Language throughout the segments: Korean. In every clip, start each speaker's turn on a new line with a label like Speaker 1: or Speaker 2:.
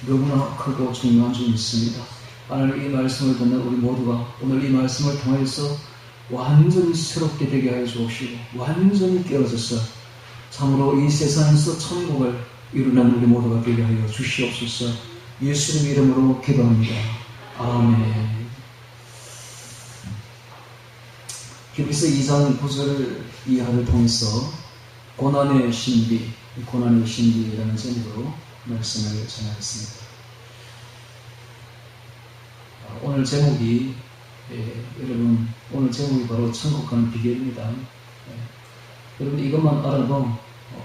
Speaker 1: 너무나 크고 중요한 점이 있습니다. 하나님 이 말씀을 듣는 우리 모두가 오늘 이 말씀을 통해서 완전히 새롭게 되게 하여 주옵시고 완전히 깨어져서 참으로 이 세상에서 천국을 이루는 우리 모두가 되게 하여 주시옵소서. 예수님 이름으로 기도합니다. 아멘. 히브리서 2장 9절 이하를 통해서 고난의 신비라는 제목으로 말씀을 전하겠습니다. 오늘 제목이 여러분 오늘 제목이 바로 천국 가는 비결입니다. 여러분 이것만 알아도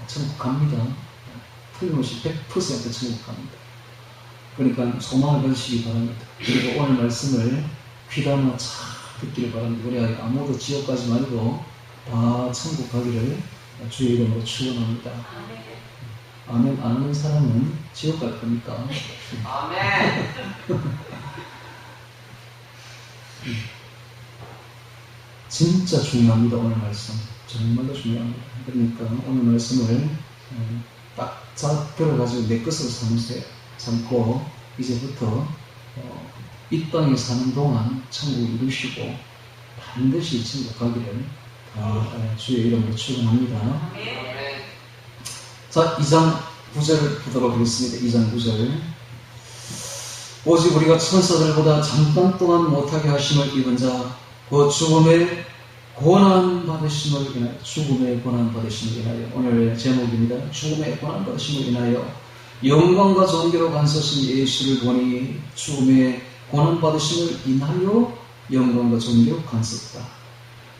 Speaker 1: 천국 갑니다. 틀림없이 100% 천국 갑니다. 그러니까 소망을 가지시기 바랍니다. 그리고 오늘 말씀을 귀담아 잘 듣기를 바랍니다. 우리 아무도 지옥 가지 말고 다 천국 가기를 주의 이름으로 축원합니다. 아멘 안 하는 사람은 지옥 갈 겁니까?
Speaker 2: 아멘.
Speaker 1: 진짜 중요합니다. 오늘 말씀 정말로 중요합니다. 그러니까 오늘 말씀을 딱 들어가지고 내 것으로 삼고 이제부터 이 땅에 사는 동안 천국을 이루시고 반드시 천국 가기를 주의 이름으로 축원합니다. 자, 2장 9절을 보도록 하겠습니다. 2장 9절. 오직 우리가 천사들보다 잠깐 동안 못하게 하심을 입은 자, 그 죽음의 고난 받으심을 인하여, 죽음의 고난 받으심을 인하여, 오늘 제목입니다. 죽음의 고난 받으심을 인하여 영광과 존귀로 간섭하신 예수를 보니 죽음의 고난 받으심을 인하여 영광과 존귀로 간섭다.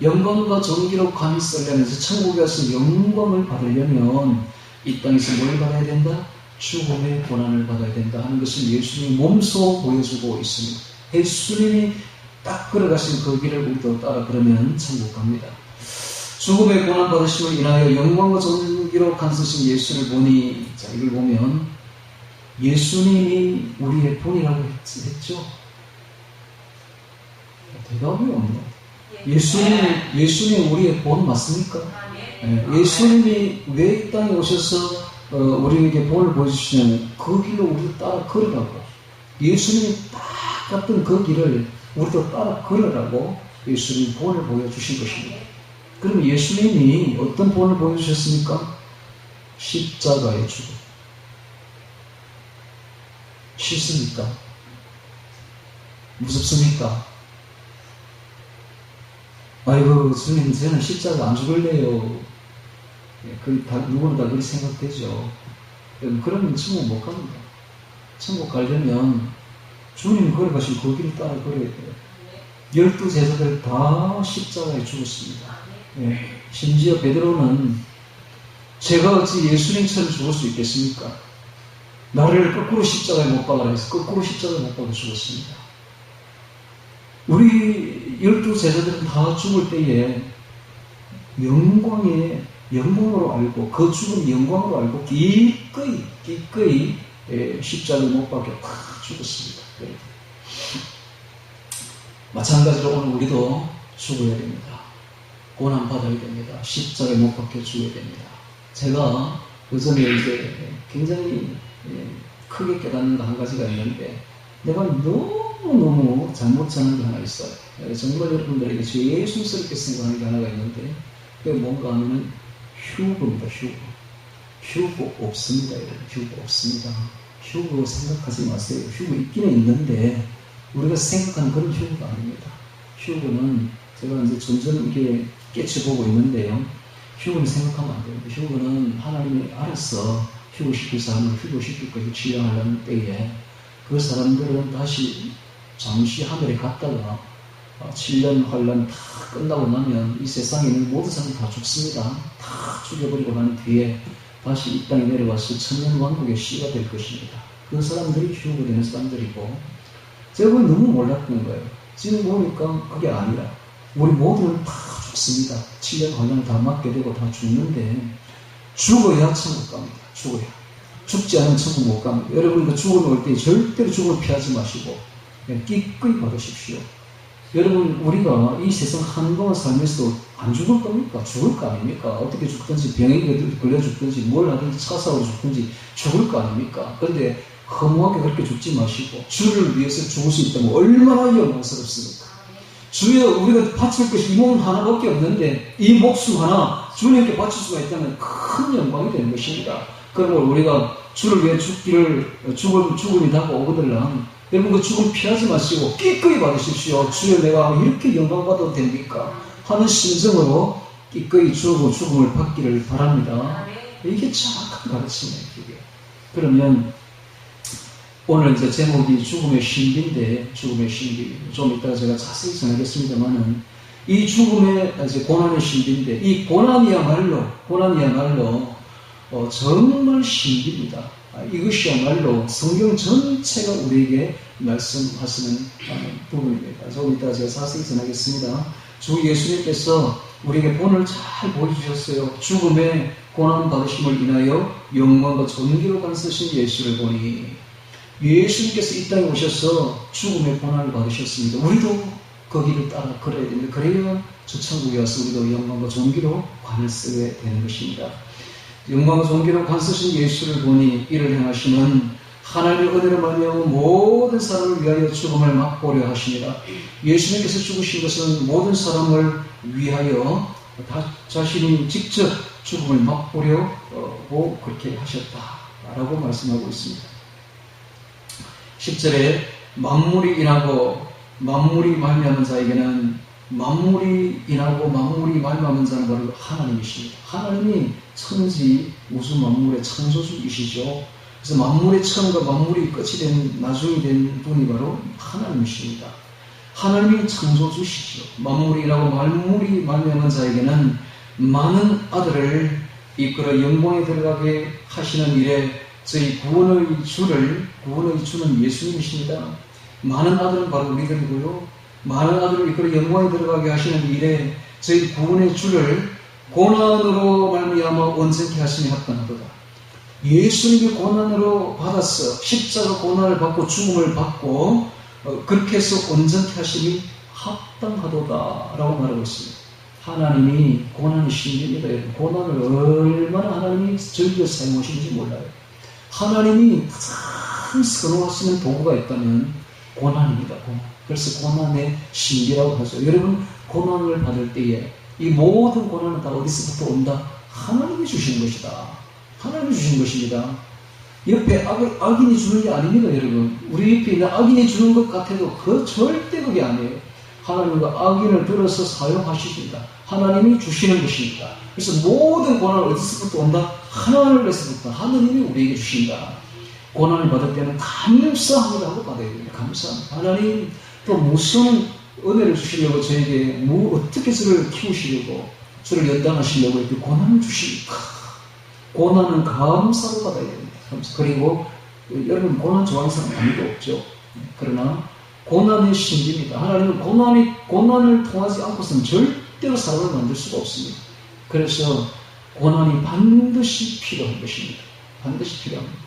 Speaker 1: 영광과 존귀로 간섭하면서 천국에 가서 영광을 받으려면 이 땅에서 뭘 받아야 된다? 죽음의 고난을 받아야 된다 하는 것을 예수님이 몸소 보여주고 있습니다. 예수님이 딱 걸어가신 그 길을 우리도 따라 그러면 천국 갑니다. 죽음의 고난 받으심을 인하여 영광과 존귀로 간섭하신 예수를 보니, 자, 이걸 보면 예수님이 우리의 본이라고 했죠? 대답이 없네. 예수님이 우리의 본 맞습니까? 예수님이 왜 이 땅에 오셔서 우리에게 본을 보여주시냐면 그 길로 우리도 따라 걸으라고. 예수님이 딱 갔던 그 길을 우리도 따라 걸으라고 예수님이 본을 보여주신 것입니다. 그럼 예수님이 어떤 본을 보여주셨습니까? 십자가의 죽음. 싫습니까? 무섭습니까? 아이고 주님 저는 십자가 안 죽을래요. 누구나 다 그렇게 생각되죠. 그러면 천국 못 갑니다. 천국 가려면 주님 걸어가신 그 길을 따라 걸어야 돼요. 12 제자들 다 십자가에 죽었습니다. 심지어 베드로는 제가 어찌 예수님처럼 죽을 수 있겠습니까? 나를 거꾸로 십자가에 못 박아라 해서 거꾸로 십자가에 못 박아 죽었습니다. 우리 12 제자들은 다 죽을 때에 영광으로 알고 그 죽은 영광으로 알고 기꺼이 십자가에 못 박혀 죽었습니다. 마찬가지로 오늘 우리도 죽어야 됩니다. 고난 받아야 됩니다. 십자가에 못 박혀 죽어야 됩니다. 제가 그전에 이제 굉장히 크게 깨닫는 거 한 가지가 있는데 내가 너무 잘못 사는 게 하나 있어요. 정말 여러분들에게 죄송스럽게 생각하는 게 하나가 있는데 그게 뭔가 하면은 휴거입니다. 휴거 없습니다. 여러분. 휴거 없습니다. 휴거 생각하지 마세요. 휴거 있기는 있는데 우리가 생각하는 그런 휴거가 아닙니다. 휴거는 제가 이제 점점 이게 깨쳐보고 있는데요. 휴거는 생각하면 안 됩니다. 휴거는 하나님이 알아서 휴거시킬 사람을 휴거시킬 것을 지령하려는 때에 그 사람들은 다시 잠시 하늘에 갔다가 7년 환란 다 끝나고 나면 이 세상에 있는 모든 사람이 다 죽습니다. 다 죽여버리고 난 뒤에 다시 이 땅에 내려와서 천년왕국의 씨가 될 것입니다. 그 사람들이 휴거 되는 사람들이고 제가 그걸 너무 몰랐던 거예요. 지금 보니까 그게 아니라 우리 모두는 다 죽습니다. 7년 환란을 다 맞게 되고 다 죽는데 죽어야 천국 갑니다. 죽어야. 죽지 않으면 천국 못 갑니다. 여러분 그 죽음을 올 때 절대로 죽음을 피하지 마시고 기꺼이 받으십시오. 여러분 우리가 이 세상 한동안 살면서도 안 죽을 겁니까? 죽을 거 아닙니까? 어떻게 죽든지 병에 걸려 죽든지 뭘 하든지 차 사고 죽든지 죽을 거 아닙니까? 그런데 허무하게 그렇게 죽지 마시고 주를 위해서 죽을 수 있다면 얼마나 영광스럽습니까? 주여, 우리가 바칠 것이 이 몸 하나밖에 없는데 이 목숨 하나 주님께 바칠 수가 있다면 큰 영광이 되는 것입니다. 그러므로 우리가 주를 위해 죽음이 다가오거들랑 여러분 그 죽음 피하지 마시고 기꺼이 받으십시오. 주여, 내가 이렇게 영광받아도 됩니까? 하는 심정으로 기꺼이 죽음을 받기를 바랍니다. 이게 정확한 가르침이에요. 이게. 그러면 오늘 이제 제목이 죽음의 신비인데, 죽음의 신비. 좀 이따가 제가 자세히 전하겠습니다만은, 이 죽음의 이제 고난의 신비인데, 이 고난이야말로, 정말 신비입니다. 이것이야말로 성경 전체가 우리에게 말씀하시는 부분입니다. 조금 이따가 제가 자세히 전하겠습니다. 주 예수님께서 우리에게 본을 잘 보여주셨어요. 죽음의 고난 받으심을 인하여 영광과 존귀로 간서신 예수를 보니, 예수님께서 이 땅에 오셔서 죽음의 고난을 받으셨습니다. 우리도 거기를 따라 걸어야 됩니다. 그래야 저 천국에 와서 우리도 영광과 존귀로 관을 쓰게 되는 것입니다. 영광과 존귀로 관 쓰신 예수를 보니 이를 행하시는 하나님의 은혜를 말미암아 모든 사람을 위하여 죽음을 맛보려 하십니다. 예수님께서 죽으신 것은 모든 사람을 위하여 자신이 직접 죽음을 맛보려고 그렇게 하셨다라고 말씀하고 있습니다. 10절에 만물이 말미암은 자에게는 만물이 말미암은 자는 바로 하나님이십니다. 하나님이 천지 우주 만물의 창조주이시죠. 그래서 만물의 처음과 만물이 끝이 된 나중이 된 분이 바로 하나님이십니다. 하나님이 창조주시죠. 만물이 말미암은 자에게는 많은 아들을 이끌어 영광에 들어가게 하시는 일에 저희 구원의 주는 예수님이십니다. 많은 아들은 바로 우리들이고요. 많은 아들을 이끌어 영광에 들어가게 하시는 일에 저희 구원의 주를 고난으로 말미암아 온전케 하심이 합당하도다. 예수님이 고난으로 받았어. 십자가 고난을 받고 죽음을 받고 그렇게 해서 온전케 하심이 합당하도다 라고 말하고 있습니다. 하나님이 고난이 신비입니다. 고난을 얼마나 하나님이 즐겨 사용하시는지 몰라요. 하나님이 가장 선호하시는 도구가 있다면 고난입니다. 그래서 고난의 신비라고 하죠. 여러분, 고난을 받을 때에 이 모든 고난은 다 어디서부터 온다? 하나님이 주시는 것이다. 하나님이 주신 것입니다. 옆에 악인이 주는 게 아닙니다, 여러분. 우리 옆에 있는 악인이 주는 것 같아도 절대 그게 아니에요. 하나님과 악인을 들어서 사용하십니다. 하나님이 주시는 것입니다. 그래서 모든 고난은 어디서부터 온다? 하나님에서부터 하나님이 우리에게 주신다. 고난을 받을 때는 감사합니다 하고 받아야 됩니다. 감사합니다. 하나님 또 무슨 은혜를 주시려고 저에게 어떻게 저를 키우시려고 저를 연단하시려고 이렇게 고난을 주십니까? 고난은 감사로 받아야 됩니다. 그리고 여러분 고난 좋아하는 사람 아무도 없죠. 그러나 고난의 신비입니다. 하나님은 고난을 통하지 않고서는 절대로 사람을 만들 수가 없습니다. 그래서 고난이 반드시 필요한 것입니다. 반드시 필요합니다.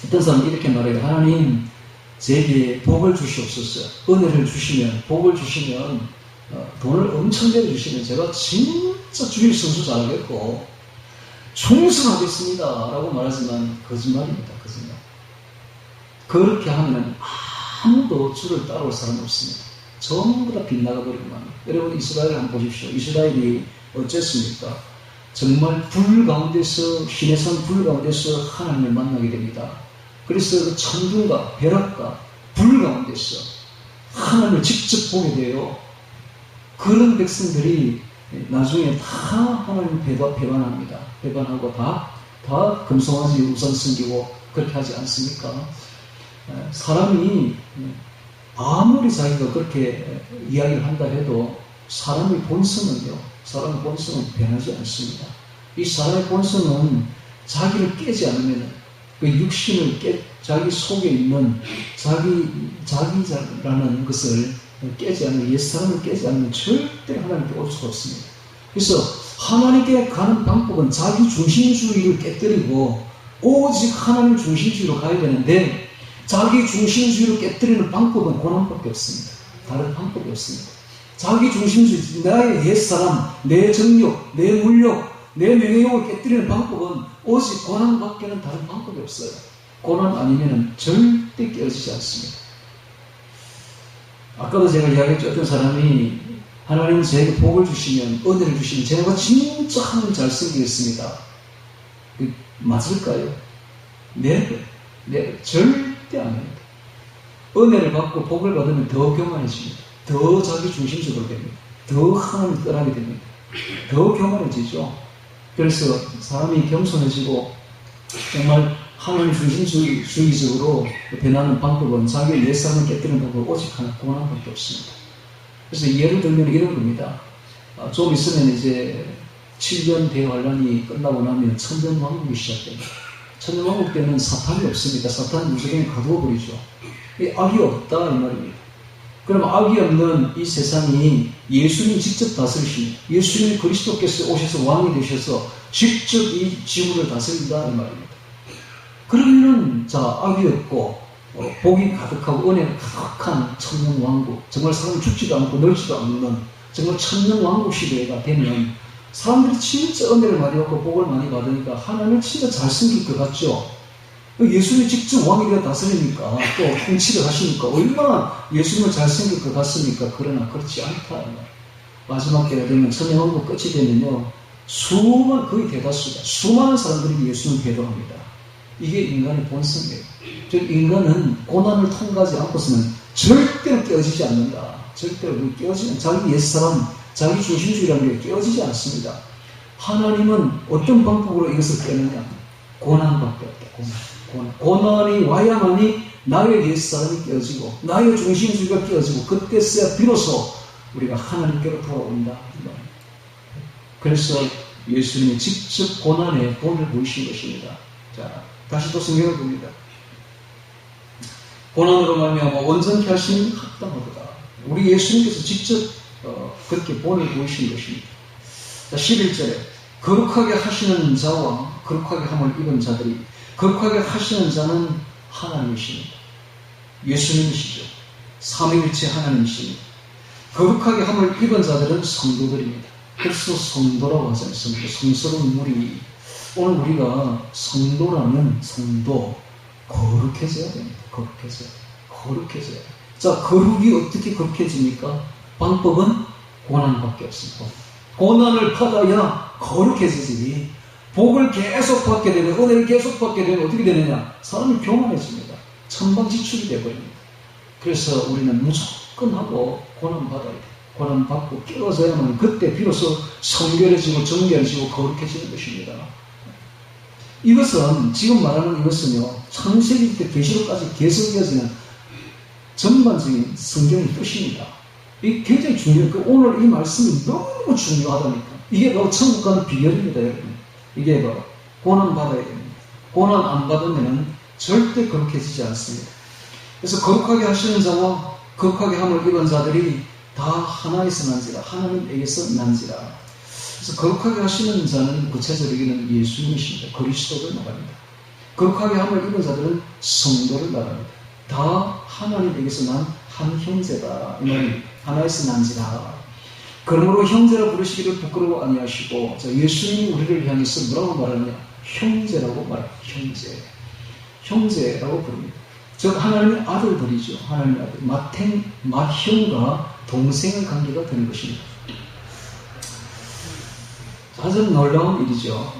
Speaker 1: 어떤 사람은 이렇게 말해요. 하나님, 제게 복을 주시옵소서. 은혜를 주시면, 복을 주시면, 돈을 엄청 내주시면 제가 진짜 주일 성수 잘하겠고 충성하겠습니다 라고 말하지만 거짓말입니다. 거짓말. 그렇게 하면 아무도 주를 따라올 사람이 없습니다. 전부 다 빗나가버리고만 합니다. 여러분, 이스라엘 한번 보십시오. 이스라엘이 어쨌습니까? 정말 불 가운데서, 시내산 불 가운데서 하나님을 만나게 됩니다. 그래서 그 천둥과 벼락과 불 가운데서 하나님을 직접 보게 돼요. 그런 백성들이 나중에 다 하나님 배반합니다. 배반하고 다 금송아지 우상 섬기고 그렇게 하지 않습니까? 사람이 아무리 자기가 그렇게 이야기를 한다 해도 사람의 본성은 변하지 않습니다. 이 사람의 본성은 자기를 깨지 않으면 그 육신을 자기 속에 있는 자기라는 것을 깨지 않으면, 옛사람을 깨지 않으면 절대 하나님께 올 수가 없습니다. 그래서 하나님께 가는 방법은 자기 중심주의를 깨뜨리고 오직 하나님 중심주의로 가야 되는데, 자기 중심주의를 깨뜨리는 방법은 고난밖에 없습니다. 다른 방법이 없습니다. 자기 중심주의, 나의 옛사람, 내 정욕, 내 물욕, 내 명예욕을 깨뜨리는 방법은 오직 고난밖에는 다른 방법이 없어요. 고난 아니면 절대 깨어지지 않습니다. 아까도 제가 이야기했죠. 어떤 사람이 하나님은 저에게 복을 주시면, 은혜를 주시면 제가 진짜 하나님 잘생기겠습니다. 맞을까요? 네, 절대 아닙니다. 은혜를 받고 복을 받으면 더 교만해집니다. 더 자기 중심적으로 됩니다. 더 하나님을 떠나게 됩니다. 더 교만해지죠. 그래서 사람이 겸손해지고 정말 하나님 중심주의적으로 변하는 방법은 자기의 옛사람을 깨뜨리는 방법은 오직 하나, 고난밖에 없습니다. 그래서 예를 들면 이런 겁니다. 좀 있으면 이제 7년 대환란이 끝나고 나면 천년왕국이 시작됩니다. 천년왕국 때는 사탄이 없습니다. 사탄은 무조건 가두어버리죠. 악이 없다 이 말입니다. 그럼 악이 없는 이 세상이 예수님 직접 다스리십니다. 예수님 그리스도께서 오셔서 왕이 되셔서 직접 이 지구를 다스린다 이 말입니다. 그러면 자, 악이 없고 복이 가득하고 은혜가 가득한 천년왕국, 정말 사람이 죽지도 않고 늙지도 않는 정말 천년왕국 시대가 되면 사람들이 진짜 은혜를 많이 받고 복을 많이 받으니까 하나님을 진짜 잘생길 것 같죠. 예수님이 직접 왕이 되어 다스리니까 또 통치를 하시니까 얼마나 예수님을 잘생길 것 같습니까? 그러나 그렇지 않다. 마지막 때가 되면 천년왕국 끝이 되면요, 거의 대다수가 수많은 사람들이 예수님을 배도합니다. 이게 인간의 본성이에요. 즉 인간은 고난을 통과하지 않고서는 절대로 깨어지지 않는다. 절대로 깨어지는 자기 옛사람, 자기 중심주의라는 게 깨어지지 않습니다. 하나님은 어떤 방법으로 이것을 깨느냐? 고난밖에 없다. 고난이 와야만이 나의 옛사람이 깨어지고 나의 중심주의가 깨어지고 그때서야 비로소 우리가 하나님께로 돌아온다. 그래서 예수님이 직접 고난의 본을 보이신 것입니다. 자, 다시 또 성경을 봅니다. 고난으로 말미암아 온전케 하심이 합당하도다. 우리 예수님께서 직접 그렇게 본을 보이신 것입니다. 자, 11절에 거룩하게 하시는 자와 거룩하게 함을 입은 자들이, 거룩하게 하시는 자는 하나님이십니다. 예수님이시죠. 삼위일체 하나님이십니다. 거룩하게 함을 입은 자들은 성도들입니다. 그래서 성도라고 하잖아요. 성스러운 무리. 오늘 우리가 성도라면 성도, 거룩해져야 됩니다. 거룩해져야 돼요. 자, 거룩이 어떻게 거룩해집니까? 방법은 고난밖에 없습니다. 고난을 받아야 거룩해지지. 복을 계속 받게 되면, 은혜를 계속 받게 되면 어떻게 되느냐? 사람이 교만해집니다. 천방지축이 되어버립니다. 그래서 우리는 무조건 하고 고난받아야 돼요. 고난받고 깨어져야만 그때 비로소 성결해지고 정결해지고 거룩해지는 것입니다. 이것은, 지금 말하는 이것은요, 창세기 때 계시록까지 계속 이어지는 전반적인 성경의 뜻입니다. 이게 굉장히 중요해요. 오늘 이 말씀이 너무 중요하다니까. 이게 바로 천국 가는 비결입니다, 여러분. 이게 바로 고난 받아야 됩니다. 고난 안 받으면 절대 거룩해지지 않습니다. 그래서 거룩하게 하시는 자와 거룩하게 함을 입은 자들이 다 하나에서 난지라, 하나님에게서 난지라. 그래서 거룩하게 하시는 자는 구체적으로는 예수님이십니다. 그리스도를 말합니다. 거룩하게 함을 입은 자들은 성도를 말합니다. 다 하나님에게서 난 한 형제다. 이 말은 하나에서 난지라. 그러므로 형제라 부르시기를 부끄러워 아니하시고, 예수님이 우리를 향해서 뭐라고 말하느냐? 형제라고 말합니다. 형제라고 부릅니다. 즉 하나님의 아들들이죠. 하나님의 아들. 맏형과 동생의 관계가 되는 것입니다. 아주 놀라운 일이죠.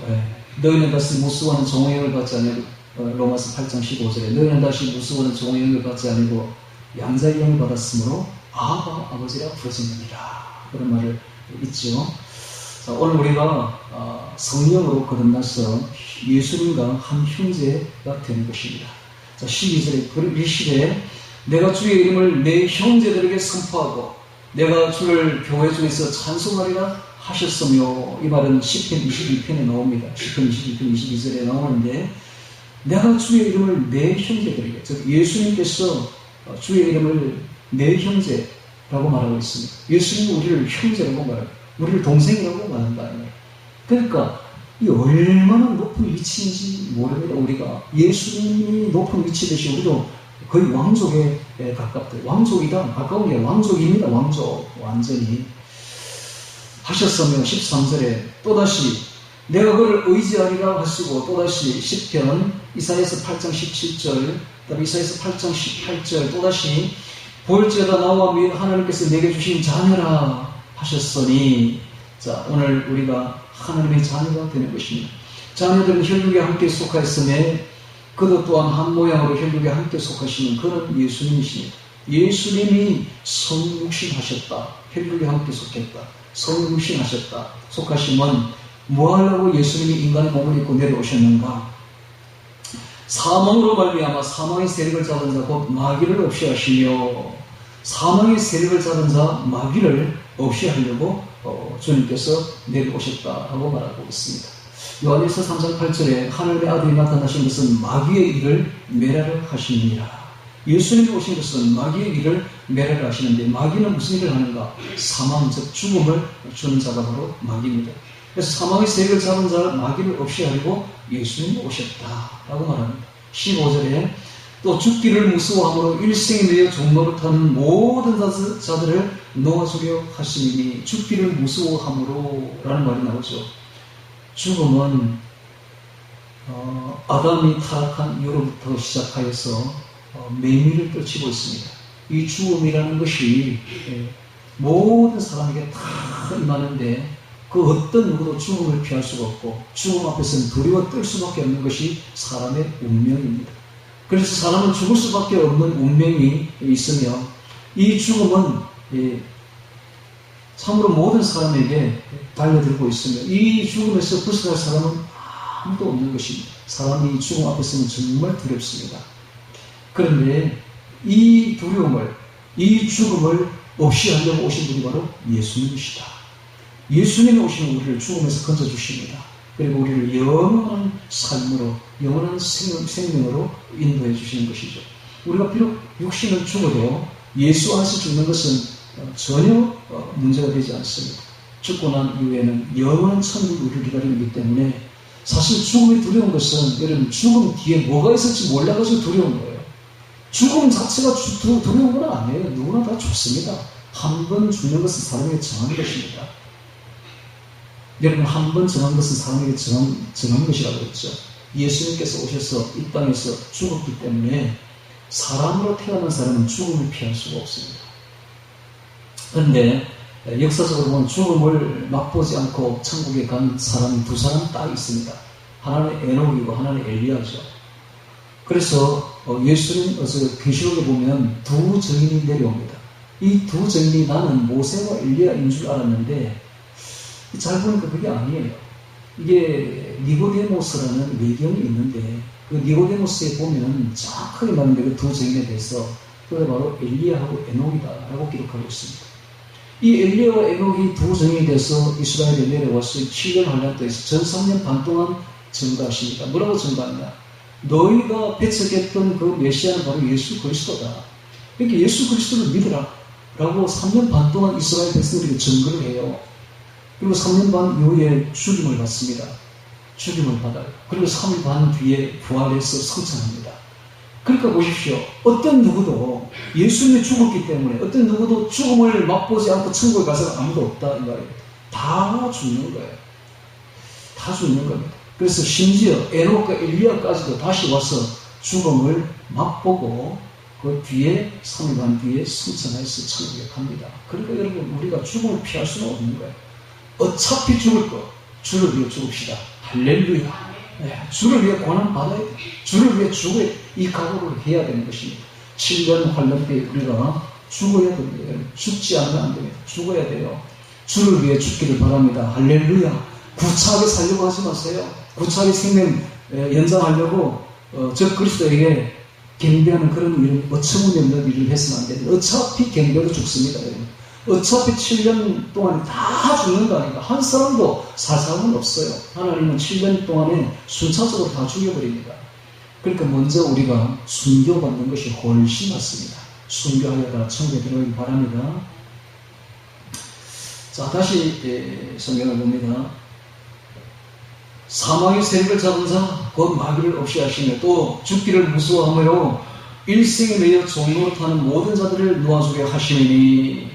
Speaker 1: 너희는 다시 무수와는 종의형을 받지 아니고, 로마서 8장 15절에 너희는 다시 무수와는 종의형을 받지 아니고 양자의 영을 받았으므로 아버지라 부르짖느니라. 그런 말을 있죠. 자, 오늘 우리가 성령으로 거듭나서 예수님과 한 형제가 되는 것입니다. 자, 12절에 이 시대에 내가 주의 이름을 내 형제들에게 선포하고 내가 주를 교회 중에서 찬송하리라 하셨으며, 이 말은 시편 22편에 나옵니다. 시편 22편 22절에 나오는데, 내가 주의 이름을 내 형제들에게, 즉 예수님께서 주의 이름을 내 형제라고 말하고 있습니다. 예수님은 우리를 형제라고 말하고 우리를 동생이라고 말한다. 그러니까 이 얼마나 높은 위치인지 모릅니다. 우리가 예수님이 높은 위치듯이 우리도 거의 왕족에 가깝다. 왕족이다. 가까운 게 왕족입니다. 왕족. 완전히 하셨으며 13절에 또다시 내가 그를 의지하리라 하시고 또다시 시편 이사야서 8장 17절 그다음에 이사야서 8장 18절 또다시 볼지어다 나와 및 하나님께서 내게 주신 자녀라 하셨으니 자 오늘 우리가 하나님의 자녀가 되는 것입니다. 자녀들은 혈육에 함께 속하였으며 그도 또한 한 모양으로 혈육에 함께 속하시는 그는 예수님이십니다. 예수님이 성육신하셨다. 혈육에 함께 속했다. 성육신하셨다. 속하심은 뭐 하려고 예수님이 인간의 몸을 입고 내려오셨는가? 사망으로 말미암아 사망의 세력을 잡은 자 곧 마귀를 없이 하시며 사망의 세력을 잡은 자 마귀를 없이 하려고 주님께서 내려오셨다라고 말하고 있습니다. 요한일서 3장 8절에 하나님의 아들이 나타나신 것은 마귀의 일을 멸하려 하시느니라. 예수님이 오신 것은 마귀의 일을 멸하려 하시는데 마귀는 무슨 일을 하는가? 사망, 즉 죽음을 주는 자가 바로 마귀입니다. 그래서 사망의 세력을 잡은 자 마귀를 없이 하려고 예수님이 오셨다라고 말합니다. 15절에 또 죽기를 무서워함으로 일생에 매여 종노릇하는 모든 자들을 놓아주려 하시니 죽기를 무서워함으로 라는 말이 나오죠. 죽음은 아담이 타락한 이후로부터 시작하여서 매미를 떨치고 있습니다. 이 죽음이라는 것이 모든 사람에게 다 임하는데 그 어떤 누구도 죽음을 피할 수가 없고 죽음 앞에서는 두려워 떨 수밖에 없는 것이 사람의 운명입니다. 그래서 사람은 죽을 수밖에 없는 운명이 있으며 이 죽음은 참으로 모든 사람에게 달려들고 있으며 이 죽음에서 벗어날 사람은 아무도 없는 것입니다. 사람이 이 죽음 앞에서는 정말 두렵습니다. 그런데 이 두려움을, 이 죽음을 없이 하려고 오신 분이 바로 예수님이시다. 예수님이 오시면 우리를 죽음에서 건져주십니다. 그리고 우리를 영원한 삶으로, 영원한 생명으로 인도해 주시는 것이죠. 우리가 비록 육신은 죽어도 예수 안에서 죽는 것은 전혀 문제가 되지 않습니다. 죽고 난 이후에는 영원한 천국이 우리를 기다리고 있기 때문에 사실 죽음이 두려운 것은 여러분 죽음 뒤에 뭐가 있을지 몰라가지고 두려운 거예요. 죽음 자체가 두려운 건 아니에요. 누구나 다 죽습니다. 한 번 죽는 것은 사람에게 정한 것입니다. 여러분 한 번 정한 것은 사람에게 정한 것이라고 했죠. 예수님께서 오셔서 이 땅에서 죽었기 때문에 사람으로 태어난 사람은 죽음을 피할 수가 없습니다. 그런데 역사적으로 보면 죽음을 맛보지 않고 천국에 간 사람이 두 사람 딱 있습니다. 하나는 에녹이고 하나는 엘리야죠. 그래서 예수님 계시록에 보면 두 증인이 내려옵니다. 이 두 증인이 나는 모세와 엘리야인 줄 알았는데 잘 보니까 그게 아니에요. 이게 니고데모스라는 외경이 있는데 그 니고데모스에 보면 정확하게 말하는데 그 두 증인에 대해서 그게 바로 엘리야하고 에녹이다라고 기록하고 있습니다. 이 엘리야와 에녹이 두 증인이 돼서 이스라엘에 내려와서 7년 환란도에서 전 3년 반 동안 증거하십니다. 뭐라고 증거하냐? 너희가 배척했던 그 메시아는 바로 예수 그리스도다. 그러니까 예수 그리스도를 믿으라 라고 3년 반 동안 이스라엘 백성들에게 증거를 해요. 그리고 3년 반 이후에 죽임을 받습니다. 죽임을 받아요. 그리고 3일 반 뒤에 부활해서 성천합니다. 그러니까 보십시오. 어떤 누구도 예수님이 죽었기 때문에 어떤 누구도 죽음을 맛보지 않고 천국에 가서 아무도 없다 이 말이에요. 다 죽는 거예요. 다 죽는 겁니다. 그래서 심지어 에녹과 엘리야까지도 다시 와서 죽음을 맛보고 그 뒤에 3일 반 뒤에 승천해서 천국에 갑니다. 그러니까 여러분 우리가 죽음을 피할 수는 없는 거예요. 어차피 죽을 거 주를 위해 죽읍시다. 할렐루야. 네, 주를 위해 고난받아야 돼. 주를 위해 죽어야 돼. 이 각오를 해야 되는 것입니다. 7년 환란 때 우리가 죽어야 됩니다. 죽지 않으면 안 됩니다. 죽어야 돼요. 주를 위해 죽기를 바랍니다. 할렐루야. 구차하게 살려고 하지 마세요. 구차하게 생명 연장하려고 저 그리스도에게 경배하는 그런 일을 어처구니없는 일을 해서는 안 됩니다. 어차피 경배로 죽습니다. 어차피 7년 동안 다 죽는다니까 한 사람도 살 사람은 없어요. 하나님은 7년 동안에 순차적으로 다 죽여버립니다. 그러니까 먼저 우리가 순교받는 것이 훨씬 낫습니다. 순교하여라 천국에 들어가기 바랍니다. 자, 다시 성경을 봅니다. 사망의 세력을 잡은 자, 곧 마귀를 없이 하시며 또 죽기를 무서워하므로 일생에 매여 종노릇하는 모든 자들을 놓아주려 하시니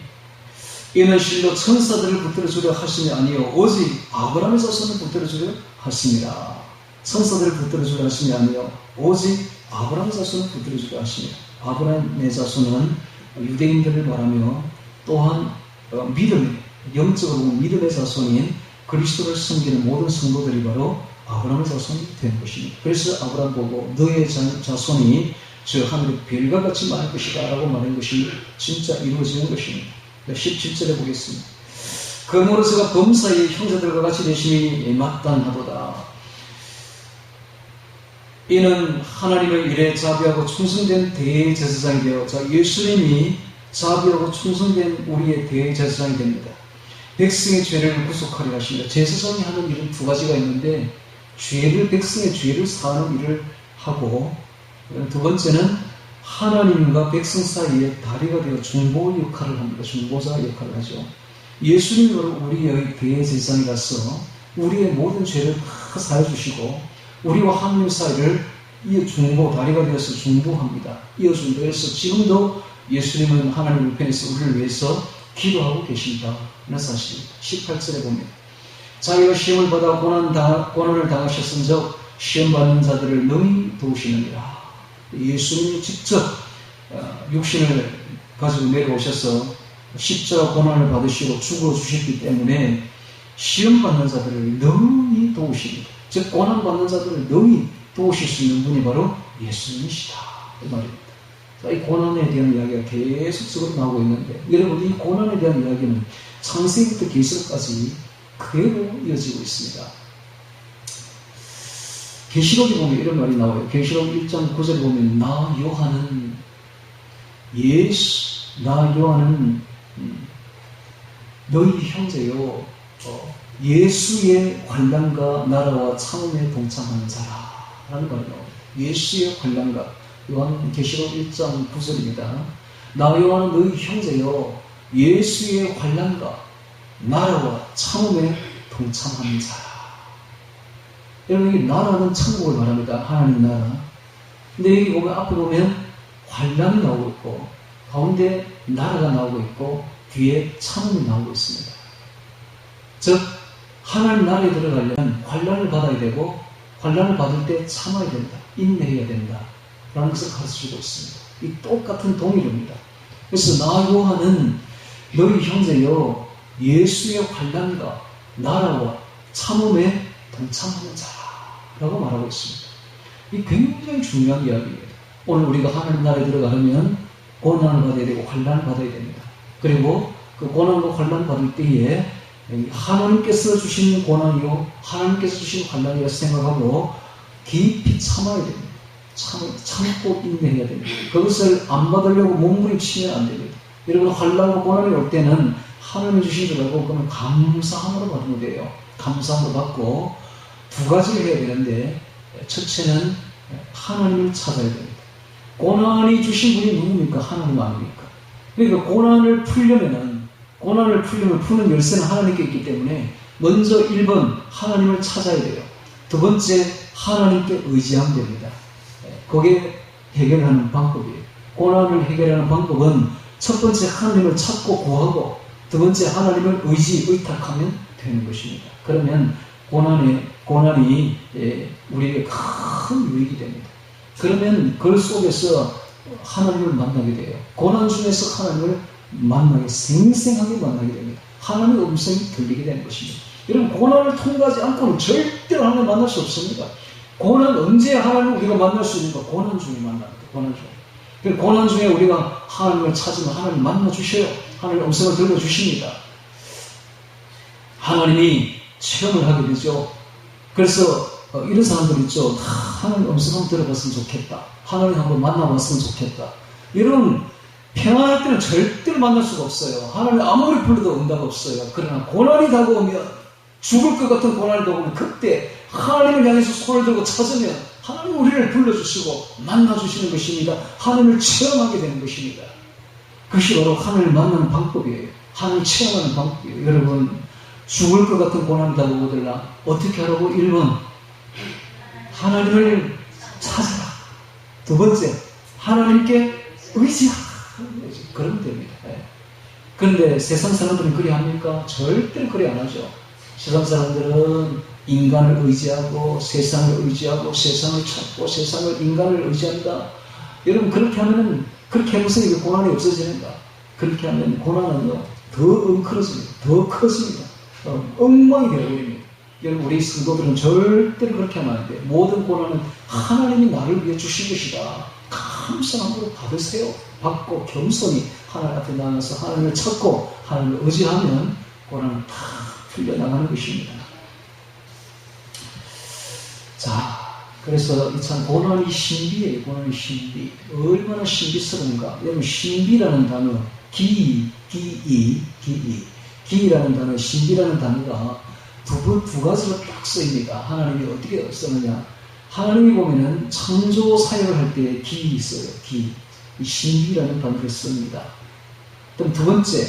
Speaker 1: 이는 실로 천사들을 붙들어 주려 하심이 아니요 오직 아브라함의 자손을 붙들어 주려 하심이라. 천사들을 붙들어 주려 하심이 아니요 오직 아브라함의 자손을 붙들어 주려 하심이라. 아브라함의 자손은 유대인들을 말하며 또한 믿음, 영적으로 보면 믿음의 자손인 그리스도를 섬기는 모든 성도들이 바로 아브라함의 자손이 된 것입니다. 그래서 아브라함 보고 너의 자손이 저 하늘의 별과 같이 많을 것이다 라고 말한 것이 진짜 이루어지는 것입니다. 17절에 보겠습니다. 그러므로 저가 범사의 형제들과 같이 되심이 마땅하도다. 이는 하나님의 일에 자비하고 충성된 대제사장이 되어 예수님이 자비하고 충성된 우리의 대제사장이 됩니다. 백성의 죄를 구속하려 하십니다. 제사장이 하는 일은 두 가지가 있는데 백성의 죄를 사하는 일을 하고 두 번째는 하나님과 백성 사이에 다리가 되어 중보 역할을 합니다. 중보자 역할을 하죠. 예수님이 우리의 대제사장이라서 우리의 모든 죄를 다 사해주시고 우리와 하나님 사이를 다리가 되어서 중보합니다. 이어준다. 그래서 지금도 예수님은 하나님 우편에서 우리를 위해서 기도하고 계신다 하는 사실입니다. 18절에 보면 자기가 시험을 받아 고난을 당하셨은즉 시험 받는 자들을 능히 도우시느니라. 예수님이 직접 육신을 가지고 내려오셔서 십자가 고난을 받으시고 죽어 주셨기 때문에 시험 받는 자들을 능히 도우십니다. 즉 고난 받는 자들을 능히 도우실 수 있는 분이 바로 예수님이시다 이 말입니다. 이 고난에 대한 이야기가 계속적으로 나오고 있는데 여러분 이 고난에 대한 이야기는 창세기부터 계시록까지 그대로 이어지고 있습니다. 계시록에 보면 이런 말이 나와요. 계시록 1장 9절에 보면 나 요한은 너희 형제요 예수의 관람과 나라와 참음에 동참하는 자라라는 말이 나옵니다. 예수의 관람과 요한 계시록 1장 9절입니다. 나 요한은 너희 형제요 예수의 관람과 나라와 참음에 동참하는 자라. 여러분 여기 나라는 천국을 말합니다. 하나님 나라. 근데 여기 보면 앞에 보면 관람이 나오고 있고 가운데 나라가 나오고 있고 뒤에 참음이 나오고 있습니다. 즉 하나님 나라에 들어가려면 관람을 받아야 되고 관람을 받을 때 참아야 된다. 인내해야 된다. 라는 것을 가르쳐주고 있습니다. 이 똑같은 동일입니다. 그래서 나 요한은 너희 형제여 예수의 관람과 나라와 참음에 동참하는 자라고 말하고 있습니다. 이 굉장히 중요한 이야기입니다. 오늘 우리가 하나님 나라에 들어가려면 고난을 받아야 되고 관란을 받아야 됩니다. 그리고 그 고난과 관란 받을 때에 하나님께서 주신 고난이요 하나님께서 주신 관란이라 생각하고 깊이 참아야 됩니다. 참고 인내해야 됩니다. 그것을 안 받으려고 몸부림치면 안 됩니다. 여러분 관란과 고난이 올 때는 하나님 주신 줄 알고 그러면 감사함으로 받으면 돼요. 감사함으로 받고 두 가지를 해야 되는데 첫째는 하나님을 찾아야 됩니다. 고난이 주신 분이 누굽니까? 하나님 아닙니까? 그러니까 고난을 풀려면 푸는 열쇠는 하나님께 있기 때문에 먼저 1번 하나님을 찾아야 돼요. 두 번째 하나님께 의지하면 됩니다. 그게 해결하는 방법이에요. 고난을 해결하는 방법은 첫 번째 하나님을 찾고 구하고 두 번째 하나님을 의탁하면 되는 것입니다. 그러면 고난이 우리에게 큰 유익이 됩니다. 그러면 그 속에서 하나님을 만나게 돼요. 고난 중에서 하나님을 생생하게 만나게 됩니다. 하나님의 음성이 들리게 되는 것입니다. 여러분 고난을 통과하지 않고는 절대로 하나님을 만날 수 없습니다. 고난 언제 하나님을 우리가 만날 수 있는가? 고난 중에 만납니다. 고난 중에 우리가 하나님을 찾으면 하나님 만나 주셔요. 하나님의 음성을 들려주십니다. 하나님이 체험을 하게 되죠. 그래서 이런 사람들 있죠. 하나님 음성 한번 들어봤으면 좋겠다. 하나님 한번 만나봤으면 좋겠다. 여러분 평안할 때는 절대로 만날 수가 없어요. 하나님 아무리 불러도 응답 없어요. 그러나 고난이 다가오면 죽을 것 같은 고난이 다가오면 그때 하나님을 향해서 손을 들고 찾으면 하나님 우리를 불러주시고 만나주시는 것입니다. 하나님을 체험하게 되는 것입니다. 그것이 바로 하나님을 만나는 방법이에요. 하나님을 체험하는 방법이에요. 여러분 죽을 것 같은 고난이 다가오더라 어떻게 하라고? 1번 하나님을 찾아라. 두 번째 하나님께 의지하라. 그러면 됩니다. 그런데 세상 사람들은 그리 합니까? 절대로 그리 안 하죠. 세상 사람들은 인간을 의지하고 세상을 의지하고 세상을 찾고 세상을 인간을 의지한다. 여러분 그렇게 하면은 그렇게 해보세요. 이게 고난이 없어지는가? 그렇게 하면 고난은요 더 엉클어집니다. 더 커집니다. 엉망이 되어버립니다. 여러분 우리 성도들은 절대로 그렇게 하면 안 돼요. 모든 고난은 하나님이 나를 위해 주신 것이다. 감사함으로 받으세요. 받고 겸손히 하나님 앞에 나가서 하나님을 찾고 하나님을 의지하면 고난은 다 풀려나가는 것입니다. 자, 그래서 참 고난이 신비예요. 고난이 신비. 얼마나 신비스러운가. 여러분 신비라는 단어 기라는 단어, 신비라는 단어가 두 가지로 딱 쓰입니다. 하나님이 어떻게 쓰느냐. 하나님이 보면은 창조 사역을 할 때 기 있어요. 기. 이 신비라는 단어를 씁니다. 그럼 두 번째,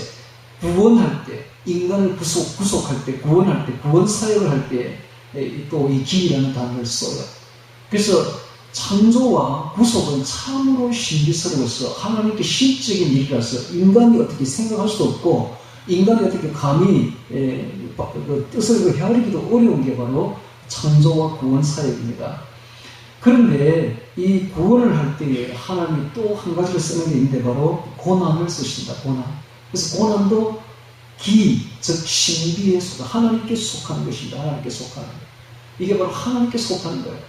Speaker 1: 구원할 때, 인간을 구속할 때, 구원할 때, 구원 사역을 할 때 또 이 기라는 단어를 써요. 그래서 창조와 구속은 참으로 신비스러워서 하나님께 신적인 일이라서 인간이 어떻게 생각할 수도 없고 인간이 어떻게 감히 뜻을 헤아리기도 어려운 게 바로 창조와 구원 사역입니다. 그런데 이 구원을 할 때에 하나님이 또 한 가지를 쓰는 게 있는데 바로 고난을 쓰신다. 고난. 그래서 고난도 기, 즉 신비에 하나님께 속하는 것입니다. 하나님께 속하는 거예요. 이게 바로 하나님께 속하는 거예요.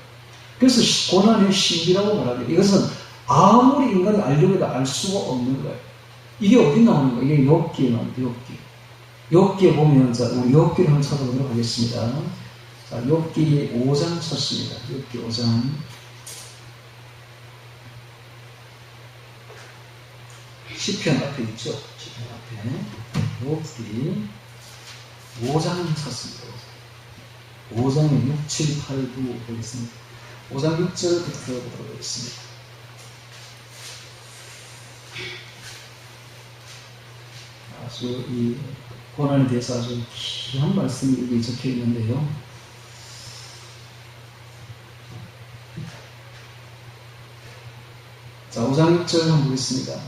Speaker 1: 그래서 고난의 신비라고 말합니다. 이것은 아무리 인간이 알려고 해도 알 수가 없는 거예요. 이게 어디 나오는 거예요? 이게 욥기에 나옵니다. 욥기에 보면 자, 우리 욥기를 한번 찾아보도록 하겠습니다. 자, 욥기 5장 찾습니다. 욥기 5장. 시편 앞에 있죠? 시편 앞에. 욥기 5장 찾습니다. 5장에 6, 7, 8, 9 보겠습니다. 5장 6절부터 보도록 하겠습니다. 아주 이 고난에 대해서 아주 귀한 말씀이 여기 적혀 있는데요. 자, 5장 6절 한번 보겠습니다.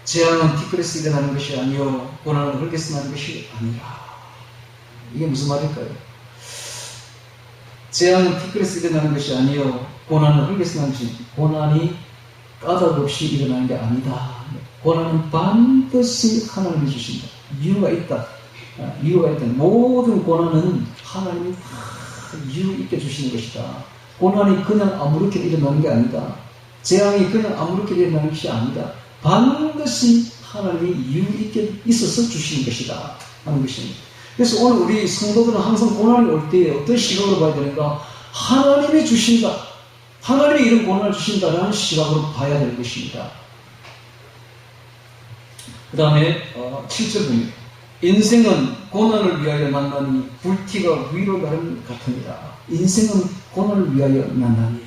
Speaker 1: 재앙은 티끌에서 일어나는 것이 아니요 고난은 흙에서 나는 것이 아니라. 이게 무슨 말일까요? 재앙은 티끌에서 일어나는 것이 아니요 고난은 흙에서 나는 것이 고난이 까닭 없이 일어나는 게 아니다. 고난은 반드시 하나님이 주신다. 이유가 있다. 이유가 있다. 모든 고난은 하나님이 다 이유 있게 주시는 것이다. 고난이 그냥 아무렇게 일어나는 게 아니다. 재앙이 그냥 아무렇게 일어나는 것이 아니다. 반드시 하나님이 이유 있게 있어서 주시는 것이다. 하는 것입니다. 그래서 오늘 우리 성도들은 항상 고난이 올 때 어떤 시각으로 봐야 되는가? 하나님이 주신다. 하나님이 이런 고난을 주신다라는 시각으로 봐야 되는 것입니다. 그 다음에 7절 봅니다. 인생은 고난을 위하여 만나니 불티가 위로 가는 같으니라. 인생은 고난을 위하여 만나니.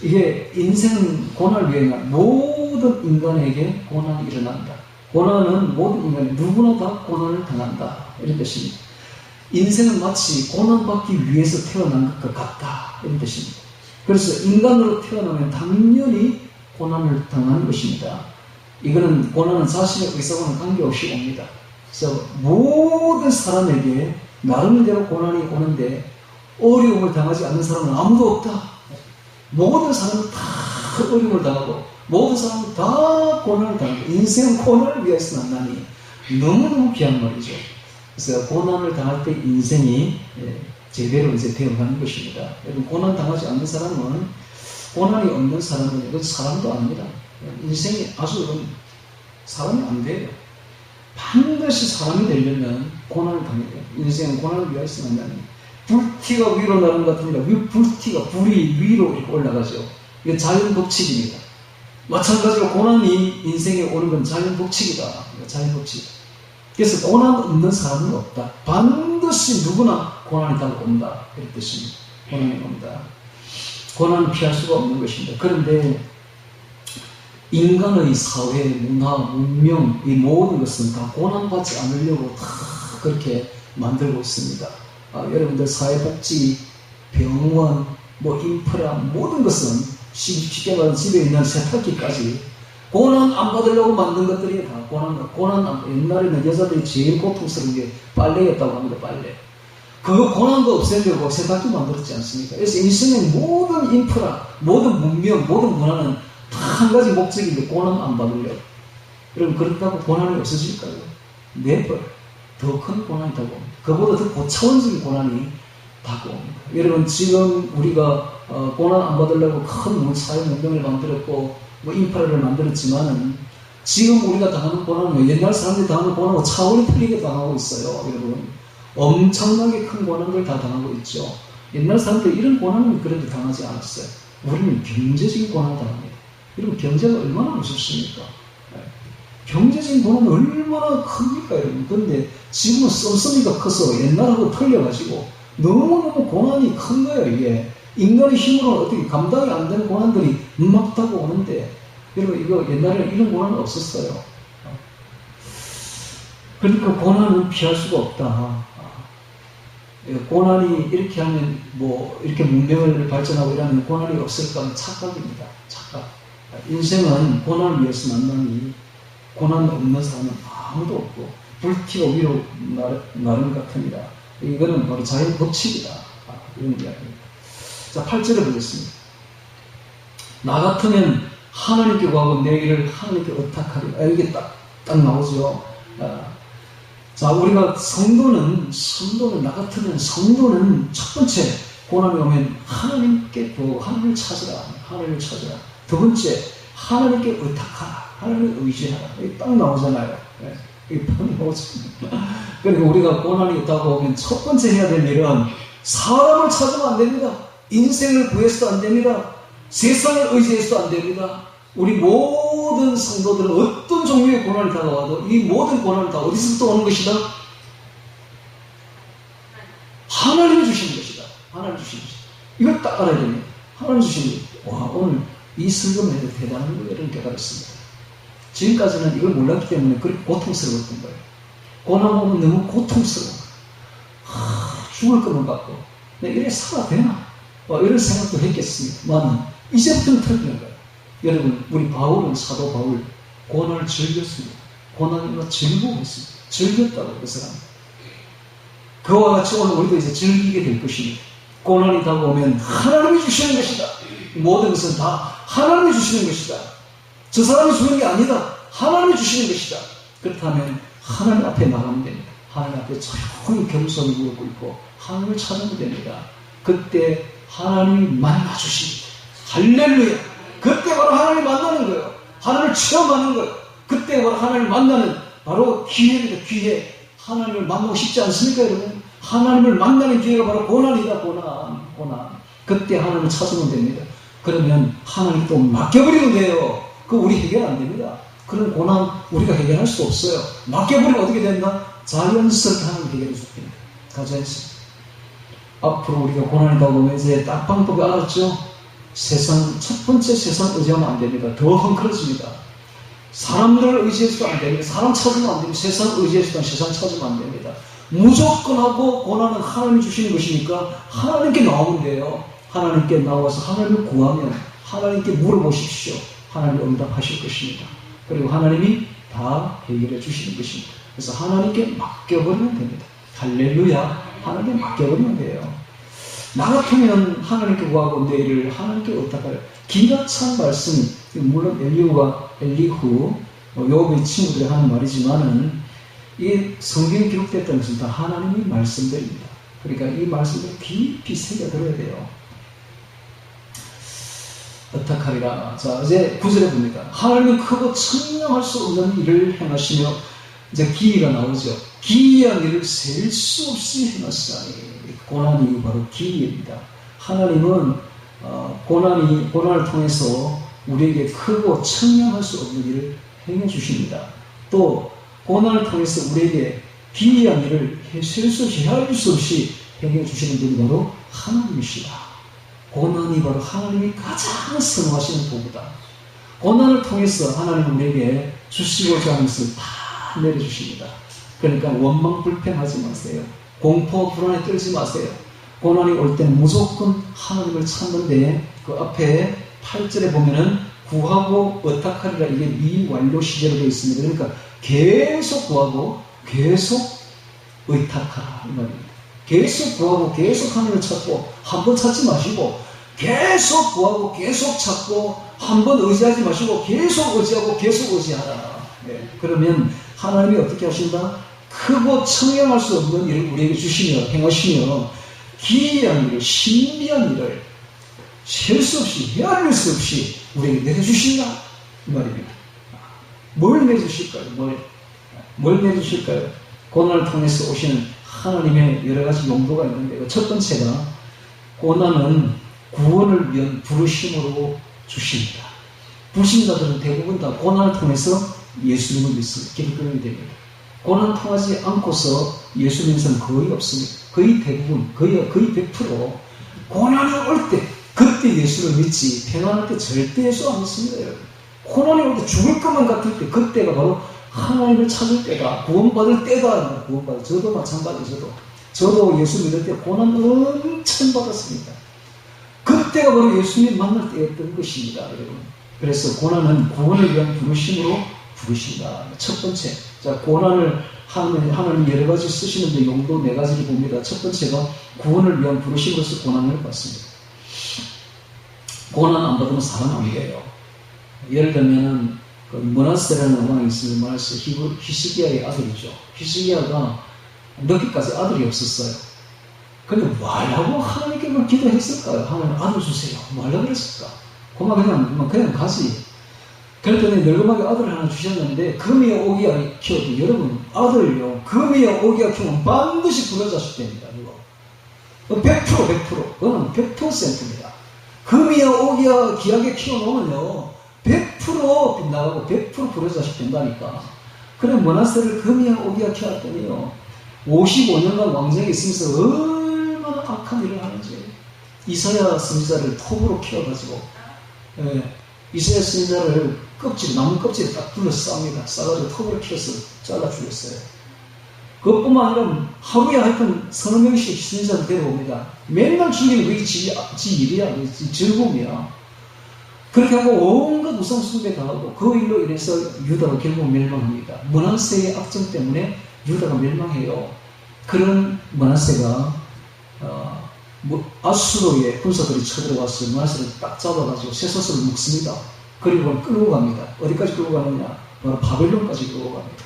Speaker 1: 이게 인생은 고난을 위하여 모든 인간에게 고난이 일어난다. 고난은 모든 인간이 누구나 다 고난을 당한다. 이런 뜻입니다. 인생은 마치 고난받기 위해서 태어난 것과 같다. 이런 뜻입니다. 그래서 인간으로 태어나면 당연히 고난을 당하는 것입니다. 이거는 고난은 자신의 의사와는 관계없이 옵니다. 그래서 모든 사람에게 나름대로 고난이 오는데 어려움을 당하지 않는 사람은 아무도 없다. 모든 사람은 다 어려움을 당하고 모든 사람은 다 고난을 당하고 인생은 고난을 위해서 만나니 너무너무 귀한 말이죠. 그래서 고난을 당할 때 인생이 제대로 이제 되어가는 것입니다. 여러분 고난 당하지 않는 사람은 고난이 없는 사람은 이건 사람도 아닙니다. 인생이 아주 사람이 안 돼요. 반드시 사람이 되려면 고난을 당해야 돼요. 인생은 고난을 위해서 만나니 불티가 위로 나는 것 같습니다. 불티가 불이 위로 이렇게 올라가죠. 이건 자연 법칙입니다. 마찬가지로 고난이 인생에 오는 건 자연 법칙이다. 자연 법칙. 그래서 고난 없는 사람은 없다. 반드시 누구나 고난이 다가온다. 이런 뜻입니다. 고난이 온다. 고난은 피할 수가 없는 것입니다. 그런데 인간의 사회, 문화, 문명 이 모든 것은 다 고난받지 않으려고 다 그렇게 만들고 있습니다. 여러분들 사회복지, 병원, 인프라 모든 것은 쉽게 말하면 집에 있는 세탁기까지 고난 안 받으려고 만든 것들이 다 고난 옛날에는 여자들이 제일 고통스러운 게 빨래였다고 합니다. 빨래. 그 고난도 없애려고 세탁기 만들었지 않습니까? 그래서 인생의 모든 인프라, 모든 문명, 모든 문화는 다 한 가지 목적인데 고난 안 받으려고. 여러분 그렇다고 고난이 없어질까요? 네버. 더 큰 고난이 다가옵니다. 그보다 더 고차원적인 고난이 다가옵니다. 여러분 지금 우리가 고난 안 받으려고 큰 사회 문명을 만들었고 뭐 인프라를 만들었지만은 지금 우리가 당하는 고난은 옛날 사람들이 당하는 고난과 차원이 틀리게 당하고 있어요. 여러분 엄청나게 큰 고난을 다 당하고 있죠. 옛날 사람들이 이런 고난은 그래도 당하지 않았어요. 우리는 경제적인 고난을 당합니다. 여러분 경제가 얼마나 무섭습니까? 경제적인 고난은 얼마나 큽니까 여러분. 그런데 지금은 씀씀이가 커서 옛날하고 틀려가지고 너무너무 고난이 큰 거예요. 이게 인간의 힘으로는 어떻게 감당이 안 되는 고난들이 막 다가오는데 여러분 이거 옛날에는 이런 고난은 없었어요. 그러니까 고난은 피할 수가 없다. 고난이 이렇게 하면 뭐 이렇게 문명을 발전하고 이러면 고난이 없을까 하면 착각입니다. 착각. 인생은 고난을 위해서 만나니 고난 없는 사람은 아무도 없고 불티가 위로 나른 것 같습니다. 이거는 바로 자연 법칙이다. 이런 이야기입니다. 자, 8절에 보겠습니다. 나 같으면 하나님께 구하고 내 일을 하나님께 의탁하리라. 이게 딱 나오죠. 자, 우리가 성도는 나 같으면 성도는 첫 번째 고난이 오면 하나님께 구하고 하나님을 찾으라. 두 번째 하나님께 의탁하라. 하나님을 의지하라. 이게 딱 나오잖아요. 이게 딱 나오잖아요. 그러니까 우리가 고난이 있다고 하면 첫 번째 해야 될 일은 사람을 찾으면 안 됩니다. 인생을 구해서도 안 됩니다. 세상을 의지해서도 안 됩니다. 우리 모든 성도들은 어떤 종류의 고난이 다가와도 이 모든 고난은 다 어디서부터 오는 것이다? 하나님이 주시는 것이다. 하나님이 주시는 것이다. 이걸 딱 알아야 됩니다. 하나님 주시는 것. 와, 오늘 이 설교는 해도 대단한 거예요. 이런 깨달았습니다. 지금까지는 이걸 몰랐기 때문에 그렇게 고통스러웠던 거예요. 고난 오면 너무 고통스러워. 죽을 것만 같고. 내가 이래 살아야 되나? 이런 생각도 했겠습니다만 이제부터는 틀리는 거예요. 여러분, 우리 바울은 사도 바울 고난을 즐겼습니다. 고난을 즐거워했습니다. 즐겼다고 그 사람. 그와 같이 오늘 우리도 이제 즐기게 될 것입니다. 고난이 다가오면 하나님이 주시는 것이다. 모든 것은 다 하나님이 주시는 것이다. 저 사람이 주는 게 아니다. 하나님이 주시는 것이다. 그렇다면 하나님 앞에 나가면 됩니다. 하나님 앞에 조용히 겸손히 무릎 꿇고 하나님을 찾으면 됩니다. 그때 하나님이 만나주십니다. 할렐루야. 그때 바로 하나님을 만나는 거예요. 하나님을 체험하는 거예요. 그때 바로 하나님을 만나는 바로 기회입니다. 기회. 하나님을 만나고 싶지 않습니까 여러분? 하나님을 만나는 기회가 바로 고난이다. 고난. 그때 하나님을 찾으면 됩니다. 그러면 하나님 또 맡겨버리면 돼요. 그거 우리 해결 안 됩니다. 그런 고난 우리가 해결할 수 없어요. 맡겨버리면 어떻게 된다? 자연스럽게 하나님 해결해 줄 겁니다. 자연스럽게. 앞으로 우리가 고난이 가보면 이제 딱 방법이 알았죠? 첫 번째 세상 의지하면 안 됩니다. 더 헝클어집니다. 사람들을 의지해서도 안 됩니다. 사람 찾으면 안 됩니다. 세상 의지해서도 세상 찾으면 안 됩니다. 무조건 하고 고난은 하나님이 주시는 것이니까 하나님께 나오면 돼요. 하나님께 나와서 하나님을 구하면 하나님께 물어보십시오. 하나님이 응답하실 것입니다. 그리고 하나님이 다 해결해 주시는 것입니다. 그래서 하나님께 맡겨버리면 됩니다. 할렐루야. 하나님께 맡겨버리면 돼요. 나 같으면 하나님께 구하고 내 일을 하나님께 의탁하라. 기가 찬 말씀이, 물론 엘리후, 요업의 친구들이 하는 말이지만은 이 성경에 기록됐다는 것은 다 하나님의 말씀들입니다. 그러니까 이 말씀을 깊이 새겨들어야 돼요. 의탁하리라. 자, 이제 9절에 봅니다. 하나님은 크고 청량할 수 없는 일을 행하시며, 이제 기이가 나오죠. 기이한 일을 셀 수 없이 행하시다니. 고난이 바로 기이입니다. 하나님은 고난을 통해서 우리에게 크고 청량할 수 없는 일을 행해 주십니다. 또 고난을 통해서 우리에게 기이한 일을 셀 수 없이 헤아릴 수 없이 행해 주시는 분이 바로 하나님이시다. 고난이 바로 하나님이 가장 선호하시는 도구다. 고난을 통해서 하나님은 우리에게 주시고자 하는 것을 다 내려주십니다. 그러니까 원망 불평하지 마세요. 공포 불안에 떨지 마세요. 고난이 올 때는 무조건 하나님을 찾는데 그 앞에 8절에 보면은 구하고 의탁하리라. 이게 미완료 시제로 되어 있습니다. 그러니까 계속 구하고 계속 의탁하라 이 말입니다. 계속 구하고 계속 하나님을 찾고 한 번 찾지 마시고 계속 구하고 계속 찾고 한 번 의지하지 마시고 계속 의지하고 계속 의지하라. 네. 그러면 하나님이 어떻게 하신다? 크고 청량할 수 없는 일을 우리에게 주시며 행하시며 기이한 일을 신비한 일을 셀 수 없이 헤아릴 수 없이 우리에게 내려주신다 이 말입니다. 뭘 내주실까요? 뭘 내주실까요? 고난을 통해서 오시는 하나님의 여러 가지 용도가 있는데 첫 번째가 고난은 구원을 위한 부르심으로 주십니다. 불신자들은 대부분 다 고난을 통해서 예수님을 믿습니다. 기독교인이 됩니다. 고난 통하지 않고서 예수 믿는 사람은 거의 없습니다. 거의 대부분, 거의 100% 고난이 올 때 그때 예수를 믿지 평안할 때 절대 예수 안 믿습니다. 여러분. 고난이 올 때 죽을 것만 같을 때 그때가 바로 하나님을 찾을 때다. 구원받을 때다. 구원받을. 저도 마찬가지. 저도 예수 믿을 때 고난 엄청 받았습니다. 그때가 바로 예수님 만날 때였던 것입니다. 여러분. 그래서 고난은 구원을 위한 부르심으로 부르신다. 첫 번째. 자, 고난을 하나님 여러 가지 쓰시는데 용도 네 가지를 봅니다. 첫 번째가 구원을 위한 부르심으로서 고난을 받습니다. 고난 안 받으면 사람 안 돼요. 예를 들면은 그 므낫세라는 왕이 있습니다. 므낫세 히스기야의 아들이죠. 히스기야가 늦게까지 아들이 없었어요. 근데 뭐하려고 하나님께 뭘 기도했을까요? 하나님 아들 주세요. 뭐하려고 그랬을까? 고마 그냥 가지. 그랬더니 늙음하게 아들을 하나 주셨는데 금이야 오기야 키워도 여러분 아들요 금이야 오기야 키우면 반드시 부러자식 됩니다. 이거 100% 그거는 100%입니다. 금이야 오기야 귀하게 키워놓으면요 100% 빗나가고 100% 부러자식 된다니까. 그래 므낫세를 금이야 오기야 키웠더니요 55년간 왕정에 있으면서 얼마나 악한 일을 하는지. 이사야 선지자를 톱으로 키워가지고 이사야 선지자를 나무 껍질에 딱 둘러서 쌉니다. 싸가지고 톱으로 키워서 잘라 죽였어요. 그것뿐만 아니라 하루에 하여튼 서너 명씩 선지자를 데려옵니다. 맨날 죽이는 그게 지 일이야. 지 즐거움이야. 그렇게 하고 온갖 우상 숭배 당하고 그 일로 인해서 유다가 결국 멸망합니다. 므낫세의 악정 때문에 유다가 멸망해요. 그런 므낫세가 아수르의 군사들이 쳐들어와서 므낫세를 딱 잡아가지고 쇠사슬을 묶습니다. 그리고 끌고 갑니다. 어디까지 끌고 가느냐? 바로 바벨론까지 끌고 갑니다.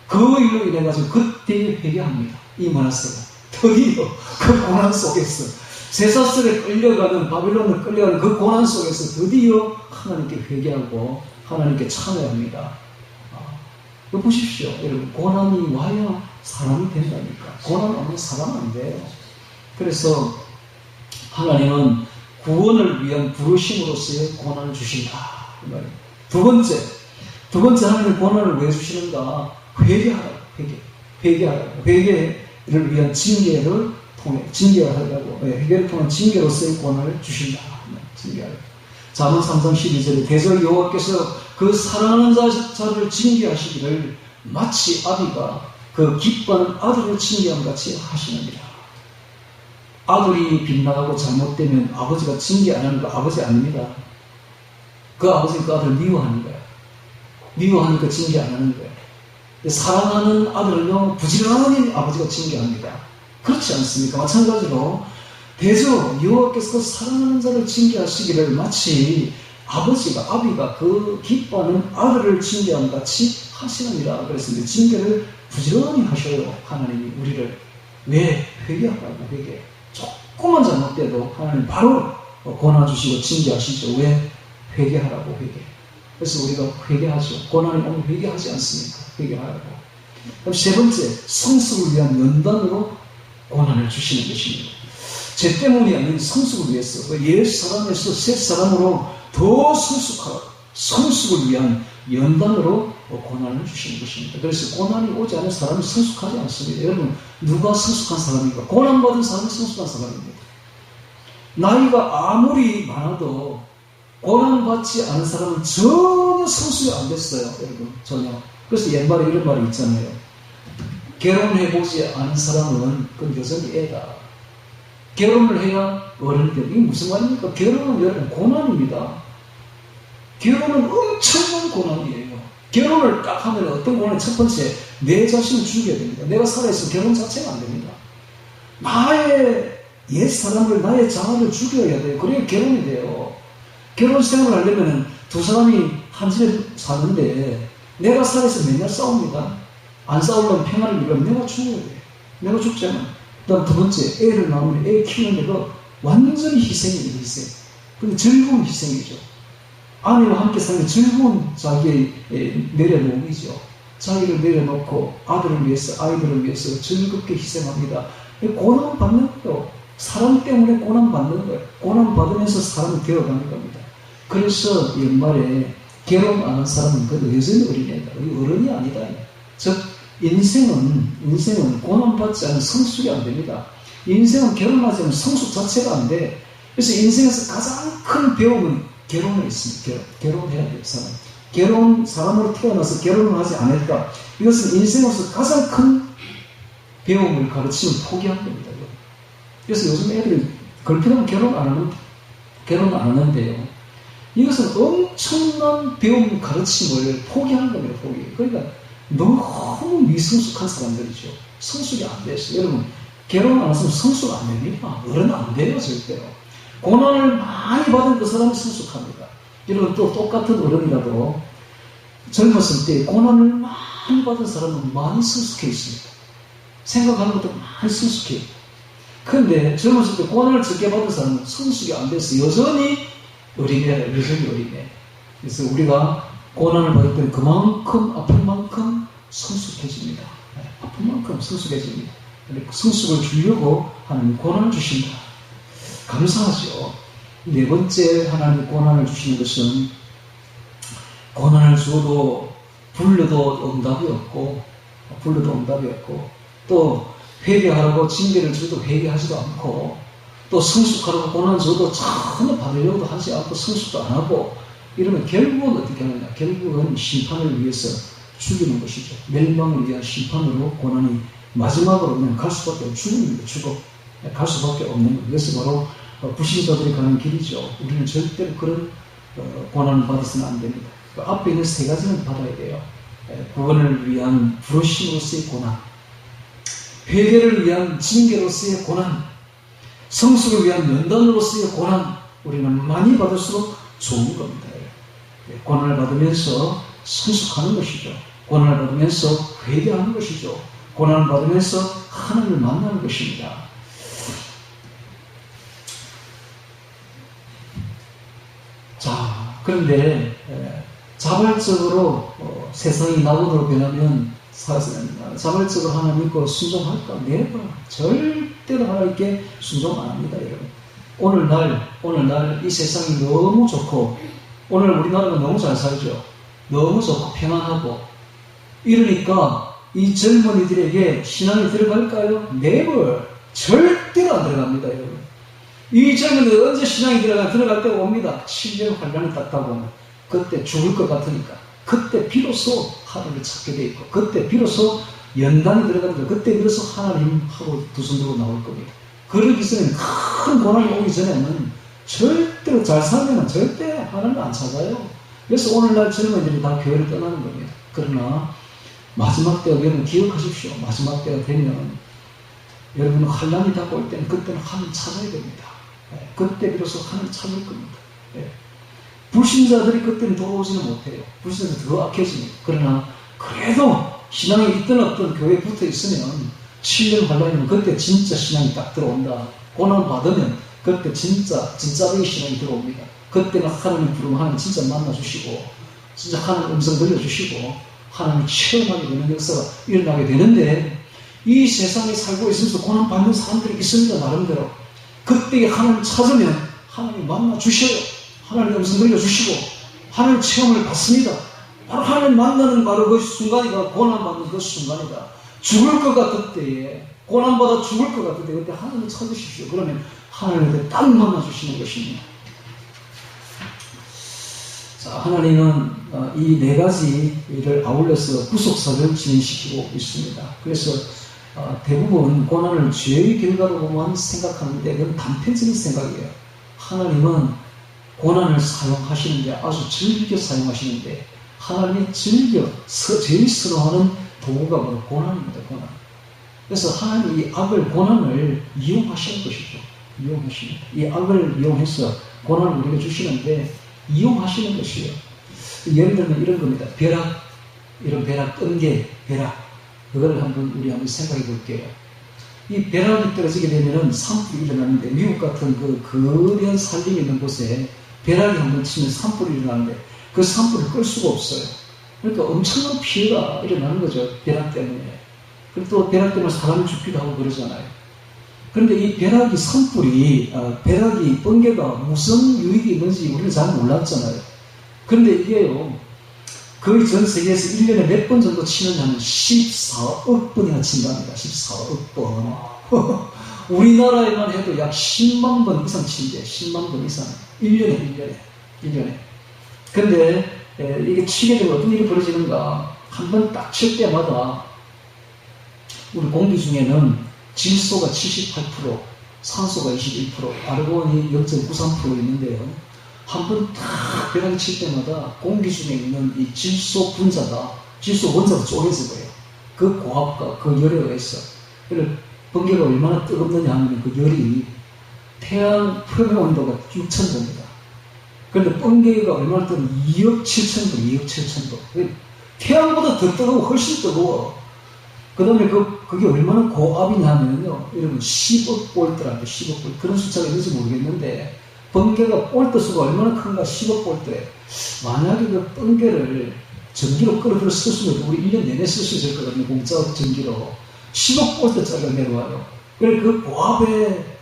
Speaker 1: 그 일로 인해가지고 그때 회개합니다. 이 므낫세가 드디어 그 고난 속에서 쇠사슬에 끌려가는 바벨론을 끌려가는 그 고난 속에서 드디어 하나님께 회개하고 하나님께 참여합니다. 이거 보십시오. 여러분 고난이 와야 사람이 된다니까. 고난 없는 사람은 안 돼요. 그래서 하나님은 구원을 위한 부르심으로서의 고난을 주신다. 두 번째 하나님 고난을 왜 주시는가? 회개하라고. 회개를 위한 징계를 하려고. 회개를 통한 징계로서의 고난을 주신다. 징계하라고. 잠언 3장 12절에 대저 여호와께서 그 사랑하는 자를 징계하시기를 마치 아비가 그 기뻐하는 아들을 징계함 같이 하시느니라. 아들이 빗나가고 잘못되면 아버지가 징계 안 하는 거 아버지 아닙니다. 그 아버지는 그 아들을 미워하는 거야. 미워하니까 징계 안 하는 거야. 사랑하는 아들은요 부지런히 아버지가 징계합니다. 그렇지 않습니까? 마찬가지로 대저 여호와께서 그 사랑하는 자를 징계하시기를 마치 아비가 그 기뻐하는 아들을 징계함 같이 하시느니라. 그래서 징계를 부지런히 하셔요. 하나님이 우리를. 왜? 회개하라고. 회개. 조금만 잘못돼도 하나님 바로 고난 주시고 징계하시죠. 왜? 회개하라고. 회개. 그래서 우리가 회개하죠. 고난이 오면 회개하지 않습니까? 회개하라고. 그럼 세 번째, 성숙을 위한 연단으로 고난을 주시는 것입니다. 죄 때문이 아닌 성숙을 위해서 옛 사람에서 새 사람으로 더 성숙하라. 성숙을 위한 연단으로 고난을 주시는 것입니다. 그래서 고난이 오지 않은 사람은 성숙하지 않습니다. 여러분 누가 성숙한 사람입니까? 고난받은 사람이 성숙한 사람입니다. 나이가 아무리 많아도 고난받지 않은 사람은 전혀 성숙이 안 됐어요. 여러분 전혀. 그래서 옛말에 이런 말이 있잖아요. 결혼해보지 않은 사람은 그건 여전히 애다. 결혼을 해야 어른이 되고. 이게 무슨 말입니까? 결혼은 여러분 고난입니다. 결혼은 엄청난 고난이에요. 결혼을 딱 하면 어떤 고난이 첫 번째, 내 자신을 죽여야 됩니다. 내가 살아있으면 결혼 자체가 안 됩니다. 나의 옛 사람을, 나의 자아를 죽여야 돼요. 그래야 결혼이 돼요. 결혼 생활을 하려면 두 사람이 한 집에 사는데 내가 살아있으면 맨날 싸웁니다. 안 싸우려면 평화를 이루려면 내가 죽어야 돼요. 내가 죽잖아. 그 다음 두 번째, 애를 낳으면 애 키우는 데가 완전히 희생이에요, 희생. 근데 즐거운 희생이죠. 아내와 함께 사는 즐거운 자기의 내려놓음이죠. 자기를 내려놓고 아들을 위해서, 아이들을 위해서 즐겁게 희생합니다. 고난 받는 거예요. 사람 때문에 고난 받는 거예요. 고난 받으면서 사람이 되어가는 겁니다. 그래서 연말에 결혼 안 한 사람은 그래도 여전히 어린애다. 어른이 아니다. 즉 인생은 고난 받지 않으면 성숙이 안 됩니다. 인생은 결혼하지 않으면 성숙 자체가 안 돼. 그래서 인생에서 가장 큰 배움은 결혼을 했습니다. 결혼해야 돼요, 사람. 사람으로 태어나서 결혼을 하지 않을까. 이것은 인생에서 가장 큰 배움을 가르치면 포기한 겁니다. 그래서 요즘 애들이 그렇게는 결혼 안 하는데요. 이것은 엄청난 배움 가르침을 포기한 겁니다, 포기. 그러니까 너무 미성숙한 사람들이죠. 성숙이 안 됐어요. 여러분, 결혼 안 했으면 성숙 안 됩니다. 어른 안 돼요, 절대로. 고난을 많이 받은 그 사람이 성숙합니다. 여러분, 또 똑같은 어른이라도 젊었을 때 고난을 많이 받은 사람은 많이 성숙해 있습니다. 생각하는 것도 많이 성숙해요. 그런데 젊었을 때 고난을 적게 받은 사람은 성숙이 안 돼서 여전히 어린애다, 여전히 어린애. 그래서 우리가 고난을 받을 때는 그만큼 아픈 만큼 성숙해집니다. 아픈 만큼 성숙해집니다. 성숙을 주려고 하나님 고난을 주신다. 감사하죠. 네 번째 하나님 고난을 주시는 것은 고난을 주어도 불러도 응답이 없고 또 회개하라고 징계를 줘도 회개하지도 않고 또 성숙하라고 고난을 줘도 전혀 받으려고도 하지 않고 성숙도 안 하고 이러면 결국은 어떻게 하느냐. 결국은 심판을 위해서 죽이는 것이죠. 멸망을 위한 심판으로 고난이 마지막으로 그냥 갈 수밖에 없는 죽음입니다. 갈 수밖에 없는 것. 이것이 바로 불신자들이 가는 길이죠. 우리는 절대로 그런 고난을 받아서는 안 됩니다. 그 앞에 있는 세 가지는 받아야 돼요. 구원을 위한 부르심으로서의 고난, 회개를 위한 징계로서의 고난, 성숙을 위한 면단으로서의 고난, 우리는 많이 받을수록 좋은 겁니다. 고난을 받으면서 성숙하는 것이죠. 고난을 받으면서 회개하는 것이죠. 고난을 받으면서 하나님을 만나는 것입니다. 자, 그런데 자발적으로 세상이 나보도록 변하면 자발적으로 하나님 믿고 순종할까? 네버. 절대로 하나님께 순종 안 합니다, 여러분. 오늘날 이 세상이 너무 좋고 오늘 우리나라가 너무 잘 살죠. 너무 좋고 평안하고 이러니까 이 젊은이들에게 신앙이 들어갈까요? 네버. 절대로 안 들어갑니다, 여러분. 이 젊은이들 언제 신앙이 들어갈 때가 옵니다. 7년 환란이 딱 가고 그때 죽을 것 같으니까 그때 비로소 하나님을 찾게 돼 있고 그때 비로소 연단이 들어갑니다. 그때 비로소 하나님하고 두 손 들고 나올 겁니다. 그러기 전에는 큰 고난이 오기 전에는 절대로 잘 살면 절대 하나님을 안 찾아요. 그래서 오늘날 젊은이들이 다 교회를 떠나는 겁니다. 그러나 마지막 때가 여러분 기억하십시오. 마지막 때가 되면 여러분 환란이 딱 올 때는 그때는 하나님 찾아야 됩니다. 그때 비로소 하나님 찾을 겁니다. 불신자들이 그때는 돌아오지는 못해요. 불신자들이 더 악해집니다. 그러나 그래도 신앙이 있든 없든 교회에 붙어 있으면 7년 환란이면 그때 진짜 신앙이 딱 들어온다. 고난 받으면 그때 진짜의 신앙이 들어옵니다. 그때는 하나님 부르면 하나님 진짜 만나주시고 진짜 하나님 음성 들려주시고 하나님을 체험하게 되는 역사가 일어나게 되는데 이 세상에 살고 있으면서 고난 받는 사람들이 있습니다. 나름대로. 그때 하나님 찾으면 하나님 만나주셔요. 하나님 음성 들려주시고 하나님 체험을 받습니다. 바로 하나님 만나는 바로 그 순간이다. 고난받는 그 순간이다. 죽을 것 같을 때에 고난받아 죽을 것 같을 때 그때 하나님을 찾으십시오. 그러면 하나님을 딱 만나주시는 것입니다. 자, 하나님은 이 네 가지를 아울러서 구속사를 진행시키고 있습니다. 그래서 대부분 고난을 죄의 결과로만 생각하는데 그건 단편적인 생각이에요. 하나님은 고난을 사용하시는데 아주 즐겨 사용하시는데 하나님이 제일 싫어하는 도구가 바로 고난입니다. 고난. 그래서 하나님이 이 악을, 고난을 이용하시는 것이죠. 이용하시는. 이 악을 이용해서 고난을 우리가 주시는데 이용하시는 것이에요. 예를 들면 이런 겁니다. 벼락, 이런 벼락, 끈개, 벼락. 그거를 우리 한번 생각해 볼게요. 이 벼락이 떨어지게 되면은 산불이 일어나는데, 미국 같은 그 거대한 산림이 있는 곳에 벼락이 한번 치면 산불이 일어나는데, 그 산불을 끌 수가 없어요. 그러니까 엄청난 피해가 일어나는 거죠. 벼락 때문에. 그리고 또 벼락 때문에 사람이 죽기도 하고 그러잖아요. 그런데 이 벼락이, 산불이, 벼락이, 번개가 무슨 유익이 있는지 우리는 잘 몰랐잖아요. 그런데 이게요, 거의 전 세계에서 1년에 몇 번 정도 치느냐면 14억 번이나 친답니다. 14억 번. 우리나라에만 해도 약 10만 번 이상 친대. 10만 번 이상. 1년에. 근데 이게 치게 되면 어떤 일이 벌어지는가. 한 번 딱 칠 때마다 우리 공기 중에는 질소가 78%, 산소가 21%, 아르곤이 0.93% 있는데요. 한 번 딱 벼락이 칠 때마다 공기 중에 있는 이 질소 분자가, 질소 원자가 쪼개져버려요. 그 고압과 그 열에 의해서. 그래서 번개가 얼마나 뜨겁느냐 하면 그 열이 태양 표면 온도가 6,000도입니다. 그런데 번개가 얼마나 뜨거운 2억 7천 도, 2억 7천 도. 태양보다 더 뜨거워, 훨씬 뜨거워. 그 다음에 그게 얼마나 고압이냐 하면요. 여러분 10억 볼트라는데 10억 볼트. 그런 숫자가 있는지 모르겠는데, 번개가 볼트 수가 얼마나 큰가, 10억 볼트에. 만약에 그 번개를 전기로 끌어들여 썼으면 우리 1년 내내 쓸 수 있을 거거든요. 공짜 전기로. 10억 볼트짜리가 내려와요. 그래서 그 고압의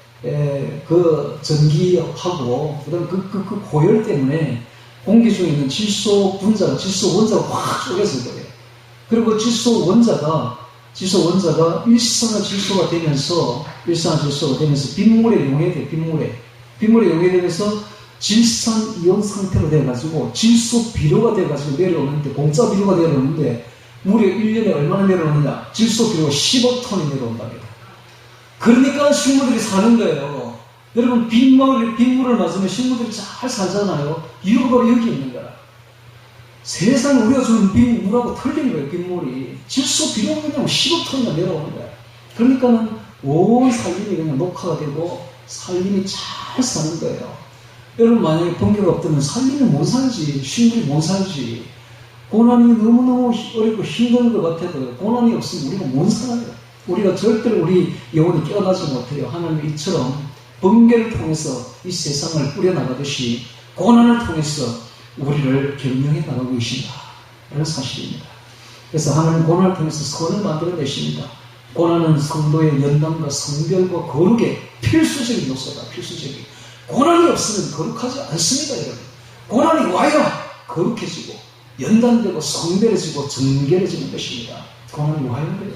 Speaker 1: 그 전기하고, 그 다음에 그 고열 때문에 공기 중에 있는 질소 분자가, 질소 원자가 확 쪼개서 그래요. 그리고 질소 원자가 일산화질소가 되면서 빗물에 용해돼요. 빗물에 용해되면서 질산이온 상태로 돼가지고 질소 비료가 돼가지고 내려오는데, 공짜 비료가 내려오는데, 무려 1년에 얼마나 내려오느냐? 질소 비료가 10억 톤이 내려온답니다. 그러니까 식물들이 사는 거예요. 여러분, 빗물을 맞으면 식물들이 잘 살잖아요. 이유가 바로 여기 있는 거야. 세상 우리가 주는 물하고 틀린 거예요. 빗물이. 질소 비료가 그냥 10억 톤이나 내려오는 거야. 그러니까는 온 살림이 그냥 녹화가 되고 살림이 잘 사는 거예요. 여러분, 만약에 번개가 없다면 살림이 못 살지, 식물이 못 살지. 고난이 너무너무 어렵고 힘든 것 같아도 고난이 없으면 우리가 못 살아요. 우리가 절대로 우리 영혼이 깨어나지 못해요. 하나님이 이처럼 번개를 통해서 이 세상을 뿌려나가듯이 고난을 통해서 우리를 경영해 나가고 계신다. 이런 사실입니다. 그래서 하나님 고난을 통해서 선을 만들어내십니다. 고난은 성도의 연단과 성별과 거룩의 필수적인 요소다. 필수적인. 고난이 없으면 거룩하지 않습니다. 여러분. 고난이 와야 거룩해지고 연단되고 성별해지고 정결해지는 것입니다. 고난이 와야 돼요.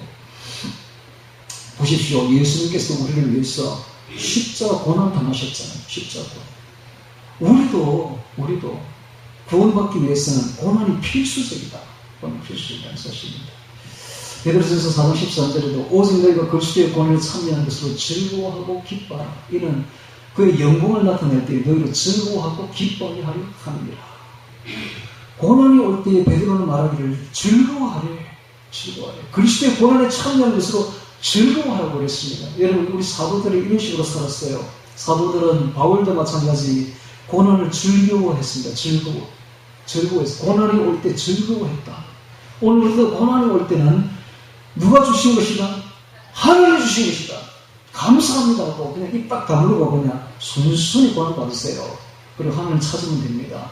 Speaker 1: 보십시오. 예수님께서 우리를 위해서 십자가 고난 당하셨잖아요. 십자가 고난. 우리도 구원받기 위해서는 고난이 필수적이다. 고난이 필수적이라는 사실입니다. 베드로전서 4장 13절에도 오직 너희가 그리스도의 고난에 참여하는 것으로 즐거워하고 기뻐하라. 이는 그의 영광을 나타낼 때 너희로 즐거워하고 기뻐하려 함이라. 고난이 올 때에 베드로는 말하기를 즐거워하래. 그리스도의 고난에 참여하는 것으로 즐거워하라고 그랬습니다. 여러분, 우리 사도들이 이런 식으로 살았어요. 사도들은 바울도 마찬가지 고난을 즐거워했습니다. 즐거워했어요. 고난이 올 때 즐거워했다. 오늘 우리도 고난이 올 때는 누가 주신 것이다? 하나님이 주신 것이다. 감사합니다 하고 그냥 입 딱 다물고 그냥 순순히 고난 받으세요. 그리고 하나님을 찾으면 됩니다.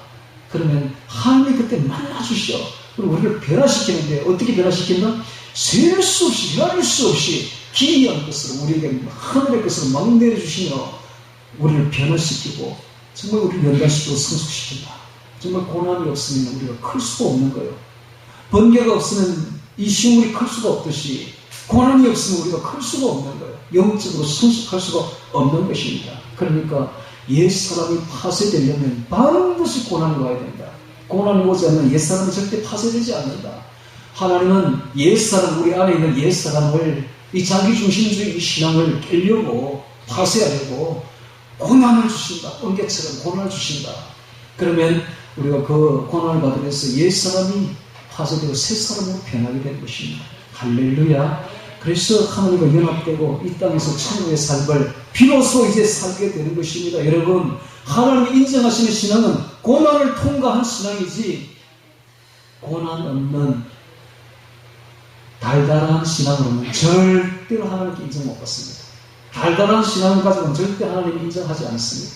Speaker 1: 그러면 하나님이 그때 만나주셔. 그리고 우리를 변화시키는데 어떻게 변화시킨다? 셀 수 없이, 헤아릴 수 없이 기이한 것으로 우리에게 하늘의 것으로 막 내려주시며 우리를 변화시키고 정말 우리를 연단시키고 성숙시킨다. 정말 고난이 없으면 우리가 클 수가 없는 거예요. 번개가 없으면 이 식물이 클 수가 없듯이 고난이 없으면 우리가 클 수가 없는 거예요. 영적으로 성숙할 수가 없는 것입니다. 그러니까 옛사람이 파쇄되려면 반드시 고난이 와야 된다. 고난이 오지 않으면 옛사람이 절대 파쇄되지 않는다. 하나님은 옛사람, 우리 안에 있는 옛사람을, 이 자기중심주의 신앙을 깨려고 파쇄하려고 고난을 주신다. 번개처럼 고난을 주신다. 그러면 우리가 그 고난을 받으면서 옛 사람이 파쇄되고 새 사람으로 변하게 되는 것입니다. 할렐루야. 그래서 하나님과 연합되고 이 땅에서 천국의 삶을 비로소 이제 살게 되는 것입니다. 여러분, 하나님이 인정하시는 신앙은 고난을 통과한 신앙이지 고난 없는 달달한 신앙으로는 절대로 하나님께 인정 못 받습니다. 달달한 신앙을 가지고는 절대 하나님 인정하지 않습니다.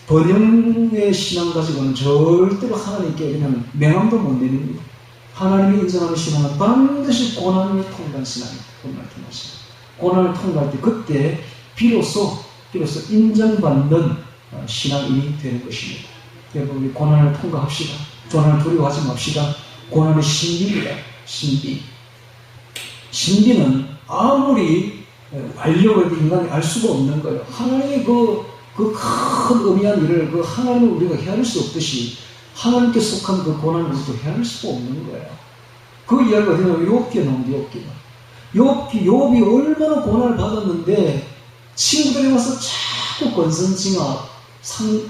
Speaker 1: 번영의 신앙 가지고는 절대로 하나님께 그냥 명함도 못 내립니다. 하나님이 인정하는 신앙은 반드시 고난을 통과한 신앙입니다. 고난을 통과한 신앙. 고난을 통과할 때 그때 비로소 인정받는 신앙인이 되는 것입니다. 여러분, 우리 고난을 통과합시다. 고난을 두려워하지 맙시다. 고난은 신비입니다. 신비는 아무리 알려고 해도 인간이 알 수가 없는 거예요. 하나님의 그 큰 의미한 일을 하나님을 우리가 헤아릴 수 없듯이 하나님께 속한 그 고난을 우리도 헤아릴 수가 없는 거예요. 그 이야기가 어디냐면 욥기에 나옵니다. 욥이 얼마나 고난을 받았는데 친구들이 와서 자꾸 권선징악, 상승,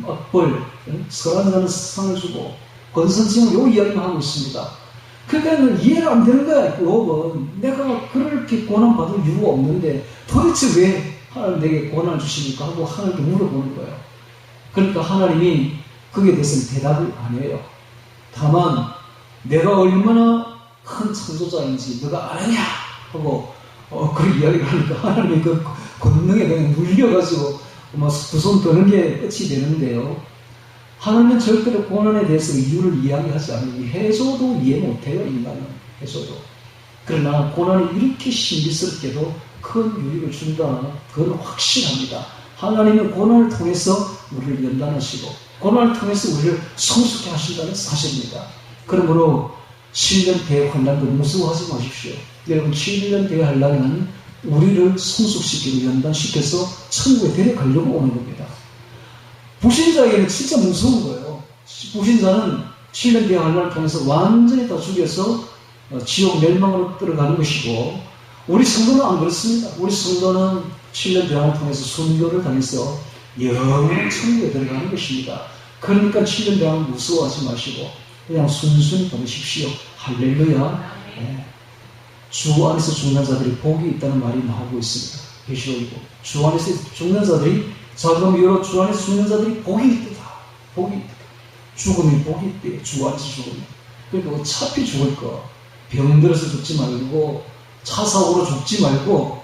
Speaker 1: 압벌, 설한다는 상을 주고 권선징악 요 이야기만 하고 있습니다. 그러니까 이해가 안 되는 거야. 욥은 내가 그렇게 고난 받을 이유가 없는데 도대체 왜 하나님 내게 고난을 주십니까? 하고 하나님께 물어보는 거예요. 그러니까 하나님이 거기에 대해서는 대답을 안 해요. 다만 내가 얼마나 큰 창조자인지 너가 아느냐 하고 그런 이야기를 하니까 하나님이 그 권능에 그냥 물려가지고 두 손 드는 게 끝이 되는데요. 하나님은 절대로 고난에 대해서 이유를 이야기하지 않으니 해줘도 이해 못해요. 인간은 해줘도. 그러나 고난이 이렇게 신비스럽게도 큰 유익을 준다. 그건 확실합니다. 하나님은 고난을 통해서 우리를 연단하시고 고난을 통해서 우리를 성숙해 하신다는 사실입니다. 그러므로 7년 대환란도 무서워하지 마십시오. 여러분, 7년 대환란은 우리를 성숙시키고 연단시켜서 천국에 데려가려고 오는 겁니다. 불신자에게는 진짜 무서운 거예요. 불신자는 7년 대환란을 통해서 완전히 다 죽여서 지옥 멸망으로 들어가는 것이고, 우리 성도는 안 그렇습니다. 우리 성도는 7년 대환을 통해서 순교를 당해서 영원한 천국에 들어가는 것입니다. 그러니까 7년 대환을 무서워하지 마시고 그냥 순순히 받으십시오. 할렐루야. 주 안에서 죽는 자들이 복이 있다는 말이 나오고 있습니다. 계시록이고 주 안에서 죽는 자들이 자금 이후로 주 안에서 죽는 자들이 복이 있다. 복이 있다. 죽음이 복이 있대요. 주 안에서 죽으면. 그러니까 어차피 죽을 거. 병들어서 죽지 말고 차 사고로 죽지 말고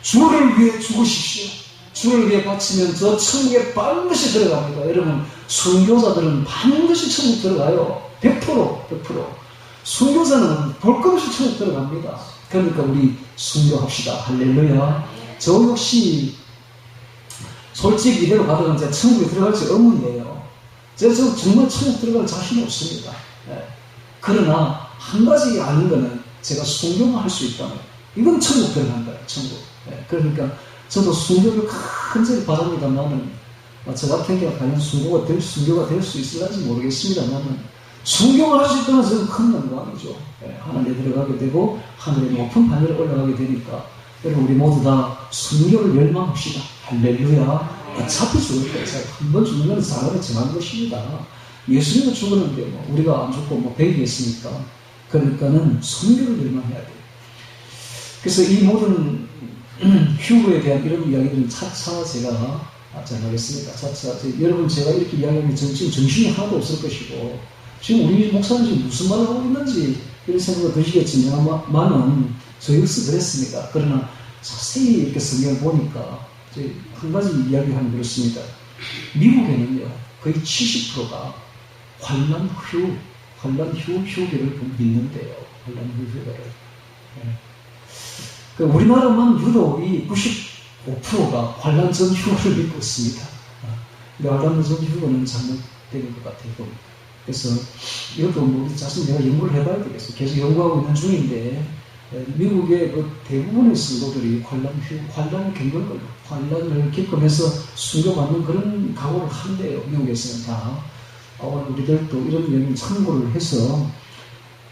Speaker 1: 주를 위해 죽으십시오. 주를 위해 바치면 저 천국에 반드시 들어갑니다. 여러분, 순교자들은 반드시 천국 들어가요. 100%. 순교자는 볼 것 없이 천국 들어갑니다. 그러니까 우리 순교합시다. 할렐루야. 저 역시 솔직히 이대로 가다가 이제 천국에 들어갈지 의문이에요. 제가 정말 천국 들어갈 자신이 없습니다. 그러나 한 가지 아는 거는 제가 순교만 할 수 있다면 이건 천국 들어간 거예요. 천국. 그러니까 저도 순교를 간절히 바랍니다만은 저 같은 경우 과연 순교가 될 수 있을지 모르겠습니다만은 순교를 할 수 있다면 저는 큰 영광이죠. 하늘에 들어가게 되고 하늘의 높은 하늘에 올라가게 되니까 여러분, 우리 모두 다 순교를 열망합시다. 할렐루야. 어차피 죽을 거예요. 한 번 죽는 건 사람이 정한 것입니다. 예수님도 죽었는데 우리가 안 죽고 배기겠습니까? 그러니까는 순교를 열망해야 돼요. 그래서 이 모든 휴거에 대한 이런 이야기들은 차차 제가 전하겠습니다. 차차 여러분, 제가 이렇게 이야기하면 지금 정신이 하나도 없을 것이고 지금 우리 목사는 지금 무슨 말을 하고 있는지 이런 생각이 드시겠지만은 저 역시 그랬습니다. 그러나 자세히 이렇게 성경을 보니까 한 가지 이야기하면 그렇습니다. 미국에는요 거의 70%가 환란 후 휴게를 믿는데요. 환란 후 휴게를. 우리나라만 유독 이 95%가 환란 전 휴게를 믿고 있습니다. 근데 환란 전 휴게는 잘못된 것 같아요. 그래서 이것도 우리 자신 내가 연구를 해봐야 되겠어요. 계속 연구하고 있는 중인데 미국의 대부분의 성도들이 환란을 겪는 걸로, 환란을 겪으면서 순교받는 그런 각오를 한대요. 미국에서는 다. 우리들도 이런 내용을 참고를 해서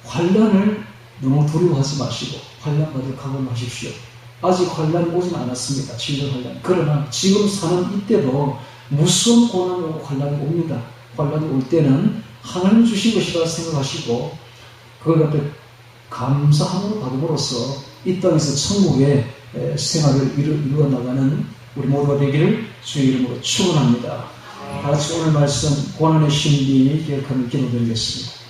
Speaker 1: 환란을 너무 두려워하지 마시고 환란 받을 각오를 하십시오. 아직 환란이 오진 않았습니다. 7년 환란. 그러나 지금 사는 이때도 무서운 고난이 오고 환란이 옵니다. 환란이 올 때는 하나님 주신 것이라 생각하시고 그걸 갖다 감사함으로 받음으로써 이 땅에서 천국의 생활을 이루어 나가는 우리 모두가 되기를 주의 이름으로 축원합니다. 다 같이 오늘 말씀 고난의 신비 기억하며 기도드리겠습니다.